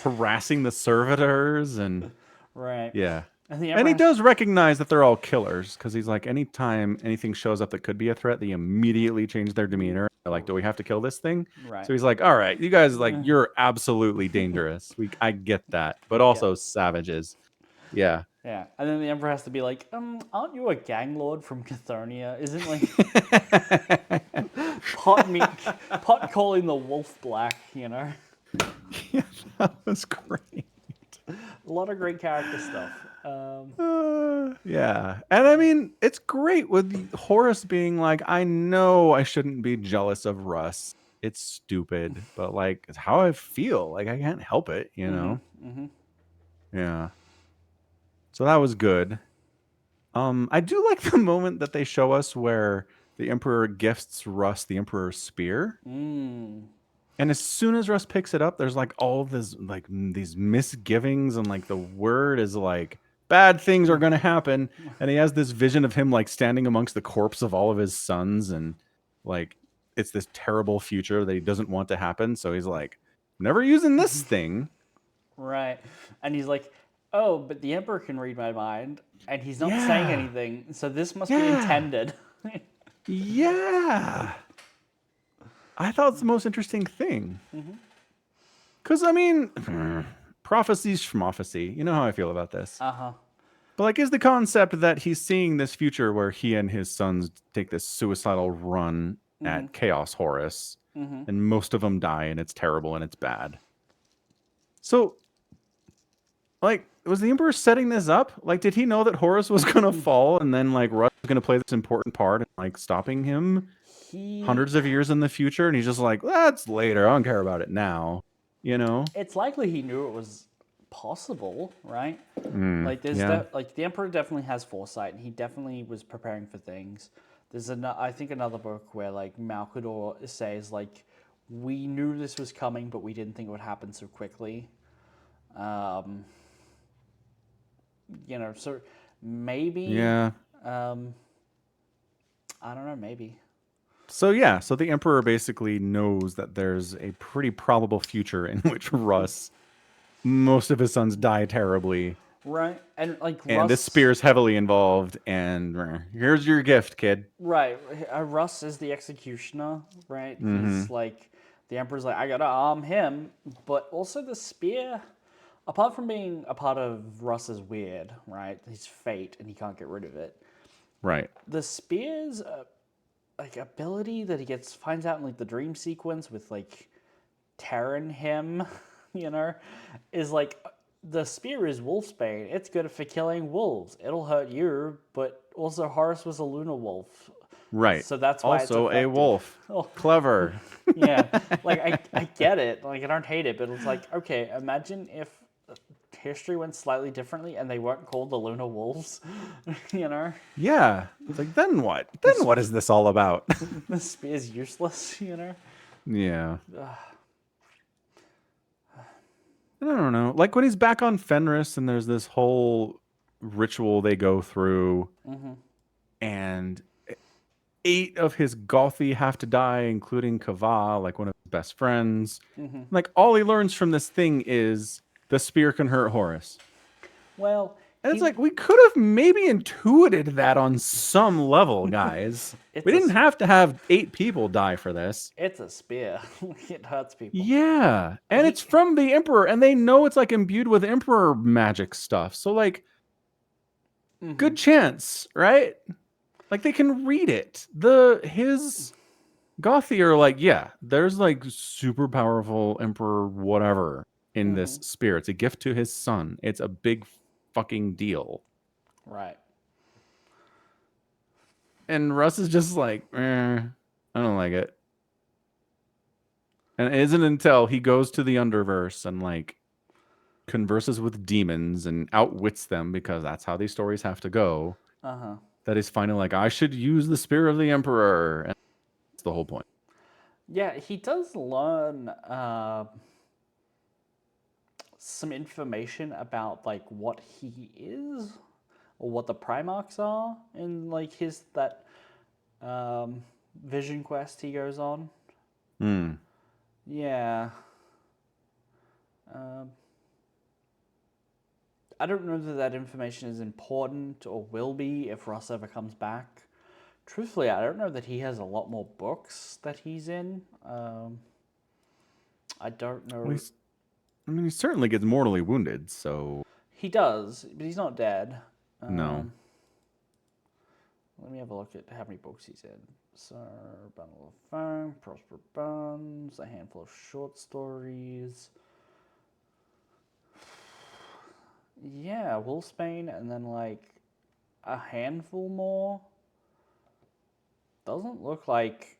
Harassing the servitors and... Right. Yeah. And he does recognize that they're all killers, because he's like, anytime anything shows up that could be a threat, they immediately change their demeanor. They're like, do we have to kill this thing? Right. So he's like, all right, you guys, like, you're absolutely dangerous. I get that, but also savages. Yeah. Yeah. And then the Emperor has to be like, aren't you a gang lord from Cathonia? Isn't like pot calling the wolf black, Yeah, that was great. A lot of great character stuff. Yeah. And I mean, it's great with Horus being like, I know I shouldn't be jealous of Russ. It's stupid, but like, it's how I feel. Like, I can't help it, you know? Yeah. So that was good. I do like the moment that they show us where the Emperor gifts Russ the Emperor's spear. And as soon as Russ picks it up, there's like all this like these misgivings, and like the word is like bad things are gonna happen. And he has this vision of him like standing amongst the corpse of all of his sons, and like it's this terrible future that he doesn't want to happen. So he's like, never using this thing. Right. And he's like, oh, but the Emperor can read my mind, and he's not saying Yeah. anything, so this must be Yeah. intended. Yeah. I thought it's the most interesting thing. Because, I mean, prophecy's schmophecy. You know how I feel about this. Uh-huh. But, like, is the concept that he's seeing this future where he and his sons take this suicidal run at Chaos Horus, and most of them die, and it's terrible and it's bad. So, like, was the Emperor setting this up? Like, did he know that Horus was going to fall, and then, like, Russ was going to play this important part in, like, stopping him hundreds of years in the future? And he's just like, that's later. I don't care about it now. You know? It's likely he knew it was possible, right? Like Yeah. like the Emperor definitely has foresight, and he definitely was preparing for things. There's I think another book where like Malkador says like, we knew this was coming, but we didn't think it would happen so quickly. So maybe, Yeah. I don't know, maybe. So yeah, so the Emperor basically knows that there's a pretty probable future in which most of his sons die terribly, Right, and like and this Russ, spear is heavily involved. And here's your gift, kid. right? Russ is the executioner, right? Mm-hmm. He's like, the Emperor's like, I gotta arm him, but also the spear. Apart from being a part of Russ's weird, right? His fate, and he can't get rid of it. Right. The spear's like ability that finds out in like the dream sequence with like tearing him, you know, is like, the spear is Wolfsbane. It's good for killing wolves. It'll hurt you, but also Horus was a lunar wolf, Right. so that's why it's Also a effective. wolf. Oh, Clever. yeah, like I get it. Like I don't hate it, but it's like, okay, imagine if history went slightly differently and they weren't called the lunar wolves, you know. Yeah. It's like, then what? Then what is this all about? The spear's useless, you know. Yeah. I don't know. Like when he's back on Fenris and there's this whole ritual they go through, and 8 of his Gothi have to die, including Kava, like one of his best friends. Like all he learns from this thing is the spear can hurt Horus. Well, And it's like, we could have maybe intuited that on some level, guys. It's We a didn't have to have 8 people die for this. it's a spear. It hurts people. Yeah. And it's from the Emperor, and they know it's like imbued with Emperor magic stuff. So, like, good chance, right? Like, they can read it. His Gothi are like, yeah, there's like super powerful Emperor whatever in this spear. It's a gift to his son. It's a big fucking deal. Right. And Russ is just like, I don't like it. And it isn't until he goes to the Underverse and like converses with demons and outwits them, because that's how these stories have to go, that he's finally like, I should use the spear of the Emperor. And that's the whole point. Yeah, he does learn some information about like what he is, or what the Primarchs are in like that vision quest he goes on. Yeah. I don't know that information is important or will be if Ross ever comes back. Truthfully, I don't know that he has a lot more books that he's in. I don't know. Well, he certainly gets mortally wounded, so. He does, but he's not dead. No. Let me have a look at how many books he's in. So, Bundle of Foam, Prosper Buns, a handful of short stories. yeah, Wolfsbane, and then like a handful more. Doesn't look like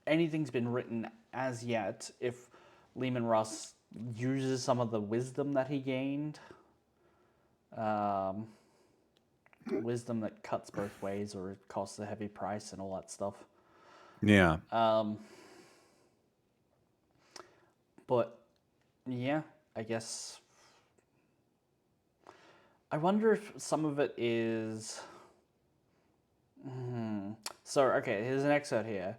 anything's been written as yet. If Lehman Russ uses some of the wisdom that he gained, um, wisdom that cuts both ways or it costs a heavy price and all that stuff. Yeah. But yeah, I guess. I wonder if some of it is. So, okay, here's an excerpt here.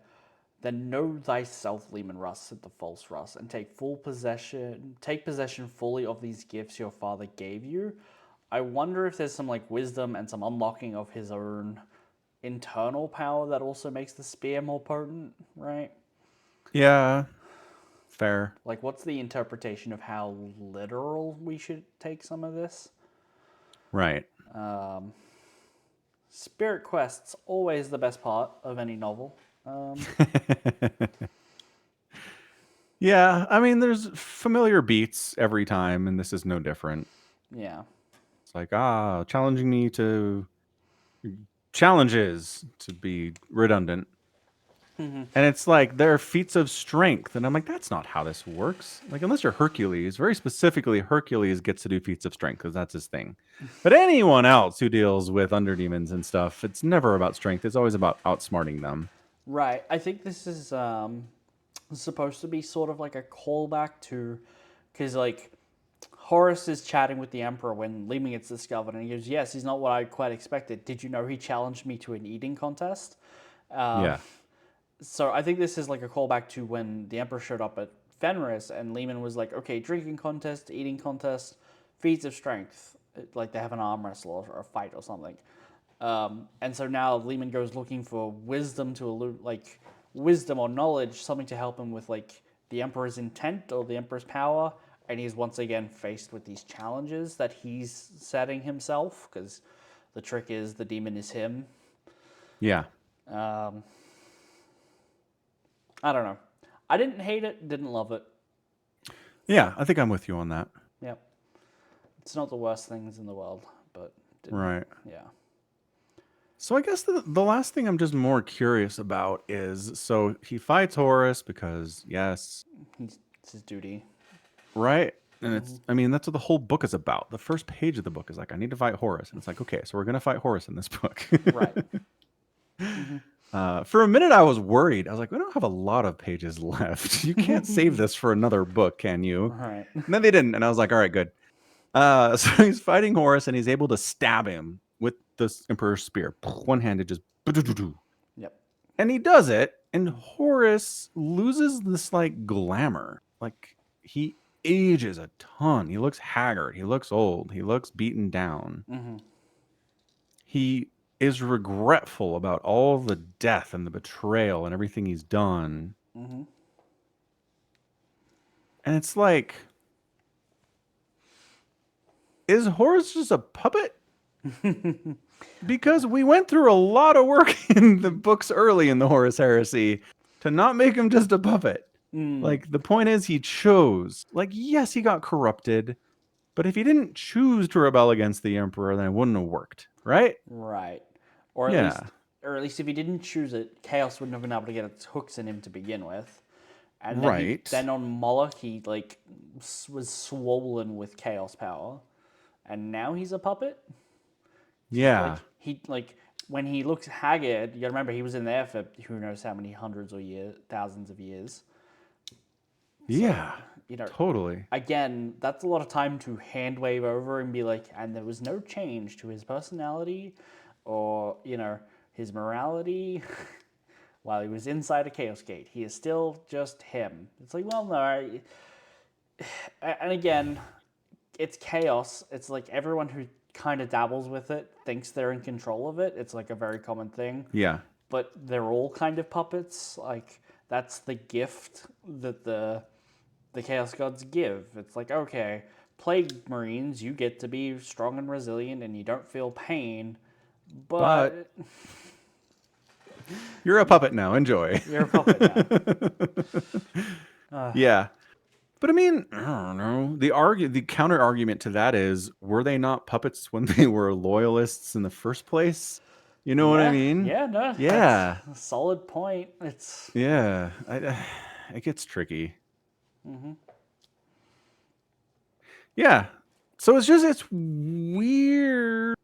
Then know thyself, Lehman Russ, said the false Russ, and take possession fully of these gifts your father gave you. I wonder if there's some like wisdom and some unlocking of his own internal power that also makes the spear more potent, right? Yeah. Fair. Like, what's the interpretation of how literal we should take some of this? Right. Spirit quests, always the best part of any novel. Yeah, I mean, there's familiar beats every time, and this is no different. Yeah. It's like, challenging me to challenges, to be redundant. And it's like, there are feats of strength. And I'm like, that's not how this works. Like, unless you're Hercules, very specifically, Hercules gets to do feats of strength because that's his thing. But anyone else who deals with underdemons and stuff, it's never about strength. It's always about outsmarting them. Right. I think this is supposed to be sort of like a callback to, because like Horus is chatting with the Emperor when Lehman gets discovered, and he goes, "Yes, he's not what I quite expected. Did you know he challenged me to an eating contest?" Yeah. So I think this is like a callback to when the Emperor showed up at Fenris, and Lehman was like, "Okay, drinking contest, eating contest, feats of strength, like they have an arm wrestle or a fight or something." And so now Lehman goes looking for wisdom like wisdom or knowledge, something to help him with like the Emperor's intent or the Emperor's power, and he's once again faced with these challenges that he's setting himself because the trick is the demon is him. Yeah. I don't know. I didn't hate it, didn't love it. Yeah, I think I'm with you on that. Yep. It's not the worst things in the world, but Right. yeah. So I guess the last thing I'm just more curious about is, so he fights Horus because, yes, It's his duty. right? And I mean, that's what the whole book is about. The first page of the book is like, I need to fight Horus. And it's like, okay, so we're going to fight Horus in this book. Right. For a minute, I was worried. I was like, we don't have a lot of pages left. You can't save this for another book, can you? Right. And then they didn't. And I was like, all right, good. So he's fighting Horus and he's able to stab him with the Emperor's spear. One-handed, just. Yep. And he does it. And Horus loses this like glamour. Like he ages a ton. He looks haggard. He looks old. He looks beaten down. He is regretful about all the death and the betrayal and everything he's done. And it's like, is Horus just a puppet? Because we went through a lot of work in the books early in the Horus Heresy to not make him just a puppet. Like, the point is he chose. Like, yes, he got corrupted, but if he didn't choose to rebel against the Emperor, then it wouldn't have worked, right? Right. Or at least if he didn't choose it, Chaos wouldn't have been able to get its hooks in him to begin with. And then then on Moloch, he like was swollen with Chaos power, and now he's a puppet. Yeah. Like when he looks haggard, you gotta remember he was in there for who knows how many hundreds or thousands of years. Yeah. So, totally. Again, that's a lot of time to hand wave over and be like, and there was no change to his personality or, his morality while he was inside a Chaos Gate. He is still just him. It's like, well, no. And again, it's chaos. It's like everyone who kind of dabbles with it thinks they're in control of it. It's like a very common thing. Yeah. But they're all kind of puppets. Like, that's the gift that the Chaos Gods give. It's like, okay, Plague Marines, you get to be strong and resilient and you don't feel pain, but you're a puppet now. Enjoy. You're a puppet now. Yeah. But I mean, I don't know. The counter argument to that is, were they not puppets when they were loyalists in the first place? You know what I Yeah, mean? yeah, no, that's Yeah, a solid point. It's yeah. It gets tricky. Yeah. So it's weird.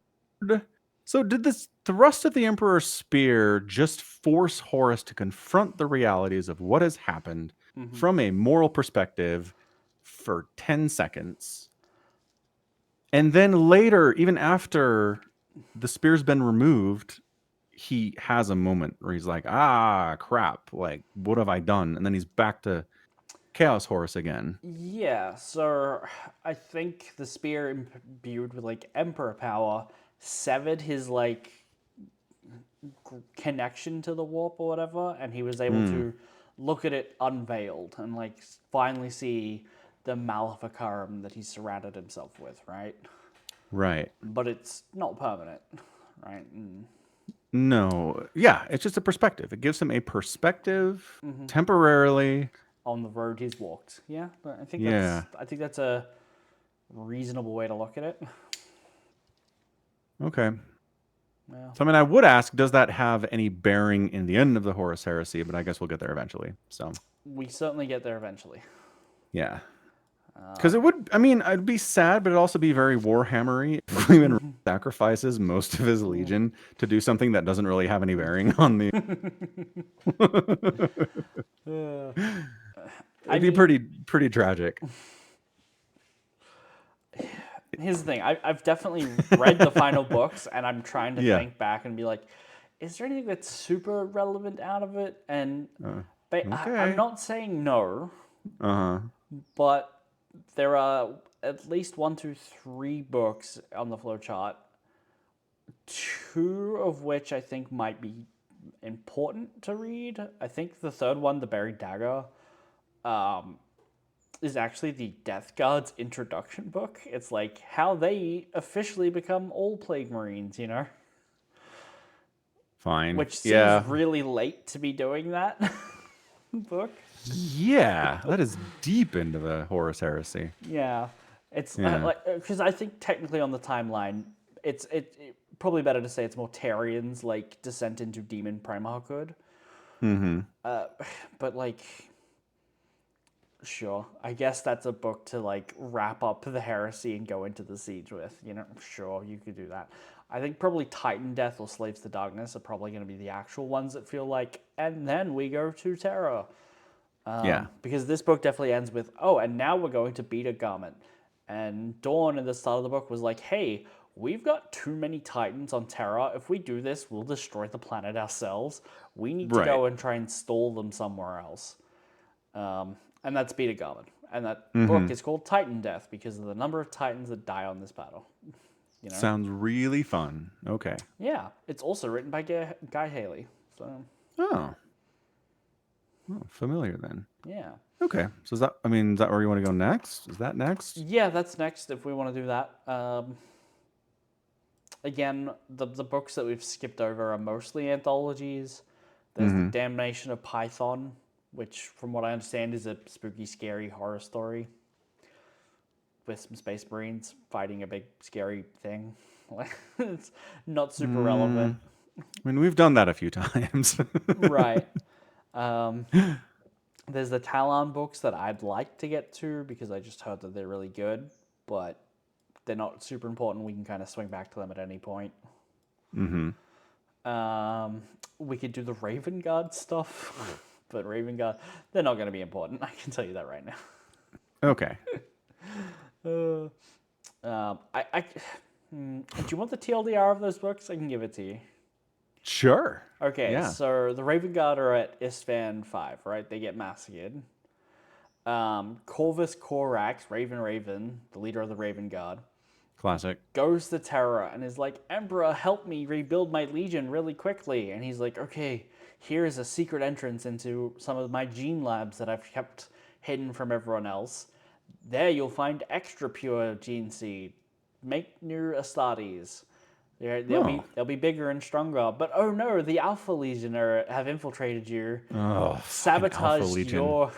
So did this thrust of the Emperor's spear just force Horus to confront the realities of what has happened from a moral perspective for 10 seconds? And then later, even after the spear's been removed, he has a moment where he's like, ah, crap, like, what have I done? And then he's back to Chaos Horus again. yeah. So I think the spear imbued with like emperor power severed his like connection to the warp or whatever, and he was able to look at it unveiled and like finally see the maleficarum that he surrounded himself with, right? Right. But it's not permanent, right? And No. Yeah, it's just a perspective. It gives him a perspective temporarily. on the road he's walked. Yeah, but Yeah. I think that's a reasonable way to look at it. Okay. Yeah. So, I mean, I would ask, does that have any bearing in the end of the Horus Heresy? But I guess we'll get there eventually. So, We certainly get there eventually. yeah. Because it would, I mean, I'd be sad, but it'd also be very Warhammery if Lehman sacrifices most of his legion to do something that doesn't really have any bearing on the. It'd be pretty tragic. Here's the thing. I've definitely read the final books, and I'm trying to Yeah. think back and be like, is there anything that's super relevant out of it? And but Okay. I'm not saying no, Uh huh. but there are at least 1, 2, 3 books on the flowchart, 2 of which I think might be important to read. I think the third one, The Buried Dagger, is actually the Death Guard's introduction book. It's like how they officially become all Plague Marines, you know? Fine. Which seems Yeah. really late to be doing that book. Yeah. That is deep into the Horus Heresy. Yeah. It's Yeah. like, because I think technically on the timeline, it probably better to say it's more Tarian's like descent into demon primarchhood. But like, sure, I guess that's a book to like wrap up the heresy and go into the siege with. You know, sure, you could do that. I think probably Titan Death or Slaves to Darkness are probably going to be the actual ones that feel like, and then we go to Terra. Yeah. Because this book definitely ends with, oh, and now we're going to beat a garment. And Dawn at the start of the book was like, hey, we've got too many Titans on Terra. If we do this, we'll destroy the planet ourselves. We need to go Right. and try and stall them somewhere else. And that's beat a garment. And that book is called Titan Death because of the number of Titans that die on this battle. You know? Sounds really fun. Okay. Yeah. It's also written by Guy Haley. So, Oh. Oh, familiar then. yeah. Okay. So is that where you want to go next? Is that next? Yeah, that's next if we want to do that. Again, the books that we've skipped over are mostly anthologies. There's The Damnation of Python, which, from what I understand, is a spooky, scary horror story with some space marines fighting a big, scary thing. It's not super relevant. I mean, we've done that a few times. Right. There's the Talon books that I'd like to get to because I just heard that they're really good, but they're not super important. We can kind of swing back to them at any point. We could do the Raven Guard stuff, but Raven Guard, they're not going to be important. I can tell you that right now. Okay. Do you want the TLDR of those books? I can give it to you. Sure. Okay, Yeah. so the Raven Guard are at Istvan 5, right? They get massacred. Corvus Corax, Raven, the leader of the Raven Guard, Classic. goes to Terra and is like, Emperor, help me rebuild my legion really quickly. And he's like, okay, here's a secret entrance into some of my gene labs that I've kept hidden from everyone else. There you'll find extra pure gene seed. Make new Astartes. They'll be bigger and stronger. But oh no, the Alpha Legion have infiltrated you. Oh, Sabotage Legion. your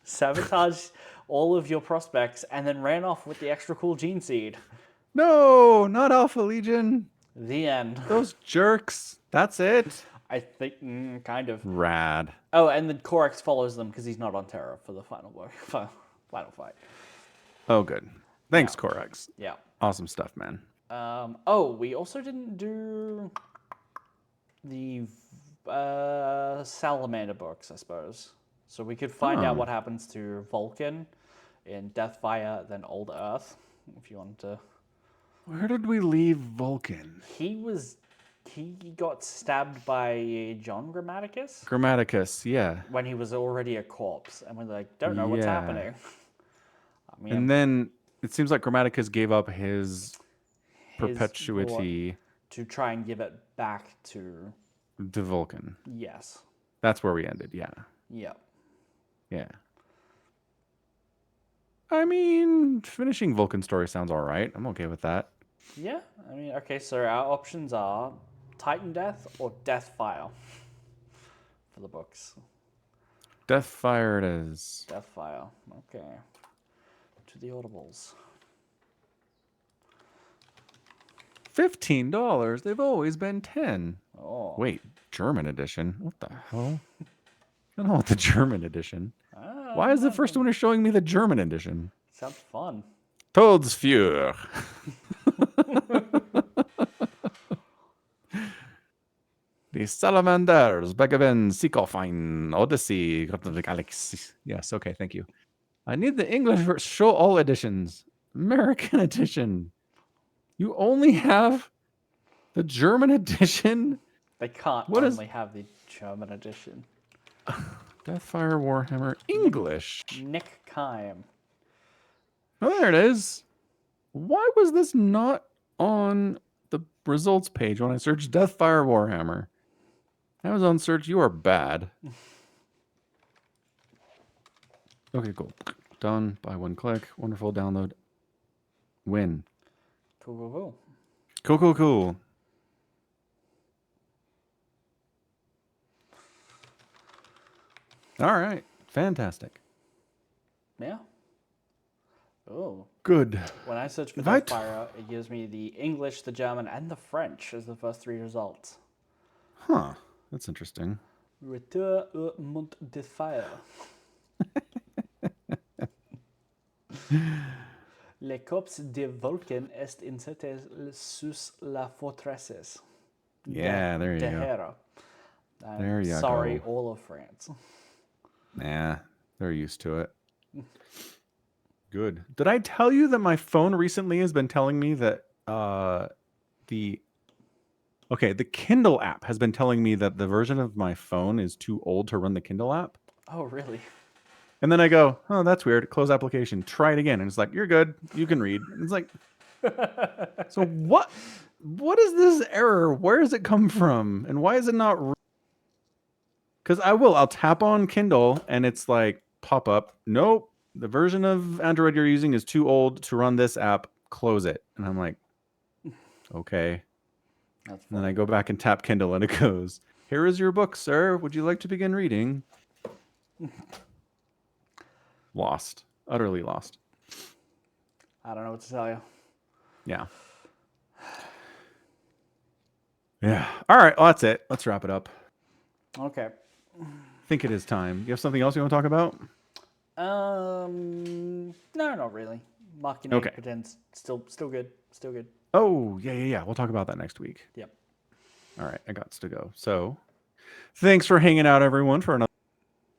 sabotage all of your prospects and then ran off with the extra cool gene seed. No, not Alpha Legion. The end. Those jerks. That's it. I think, kind of. Rad. Oh, and then Corax follows them because he's not on Terra for the final fight. Oh, good. Thanks, Corax. Yeah. Awesome stuff, man. We also didn't do the Salamander books, I suppose. So we could find out what happens to Vulcan in Deathfire, then Old Earth, if you wanted to. Where did we leave Vulcan? He got stabbed by John Grammaticus Grammaticus, yeah. when he was already a corpse, and we're like, don't know what's happening. I mean, And then it seems like Grammaticus gave up his perpetuity to try and give it back to Vulcan. yes. That's where we ended, yeah. Yeah. Yeah. I mean, finishing Vulcan story sounds all right. I'm okay with that. Yeah. I mean, okay, so our options are Titan Death or Deathfire for the books. Deathfire it is. Deathfire. Okay. To the audibles. $15. They've always been 10. Oh. Wait, German edition? What the hell? I don't know what the German edition. Why is the first one showing me the German edition? Sounds fun. Todesführer. The Salamanders, Begaven, Seekoffine, Odyssey, Galaxy. Yes, okay, thank you. I need the English version. Show all editions. American edition. You only have the German edition? They can't What is- only have the German edition. Deathfire Warhammer English. Nick Kime. Oh, there it is. Why was this not on the results page when I searched Deathfire Warhammer? Amazon search, you are bad. Okay, cool. Done by one click. Wonderful download. Win. Cool. Cool. All right. Fantastic. Yeah. Oh. Good. When I search for Right. Deathfire, it gives me the English, the German, and the French as the first three results. Huh. That's interesting. Retour au Mont de Fire. Le corps de Vulcan est inserté sous la forteresse. Yeah, there you de go. Hera. There you Sorry, go. all of France. Nah, they're used to it. Good. Did I tell you that my phone recently has been telling me that the Kindle app has been telling me that the version of my phone is too old to run the Kindle app? Oh, really? And then I go, oh, that's weird. Close application. Try it again. And it's like, you're good. You can read. And it's like, so what is this error? Where does it come from? And why is it not? Because I'll tap on Kindle and it's like pop up. Nope. The version of Android you're using is too old to run this app. Close it. And I'm like, okay. That's And then I go back and tap Kindle and it goes, here is your book, sir. Would you like to begin reading? Lost. Utterly lost. I don't know what to tell you. Yeah. Yeah. All right. Well, that's it. Let's wrap it up. Okay. I think it is time. You have something else you want to talk about? No, not really. Machina Okay. Pretends still good. Still good. Oh, yeah. We'll talk about that next week. Yep. All right. I got to go. So thanks for hanging out, everyone, for another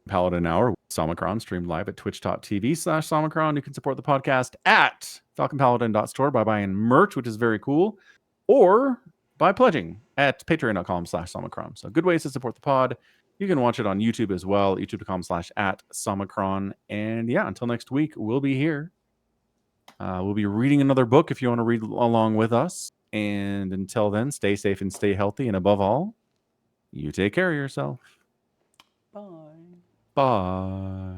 Paladin Hour with Somicron, streamed live at twitch.tv/Somicron. You can support the podcast at falconpaladin.store by buying merch, which is very cool, or by pledging at patreon.com/Somicron. So good ways to support the pod. You can watch it on YouTube as well, youtube.com/@Somicron. And yeah, until next week, we'll be here. We'll be reading another book if you want to read along with us. And until then, stay safe and stay healthy. And above all, you take care of yourself. Bye. Bye.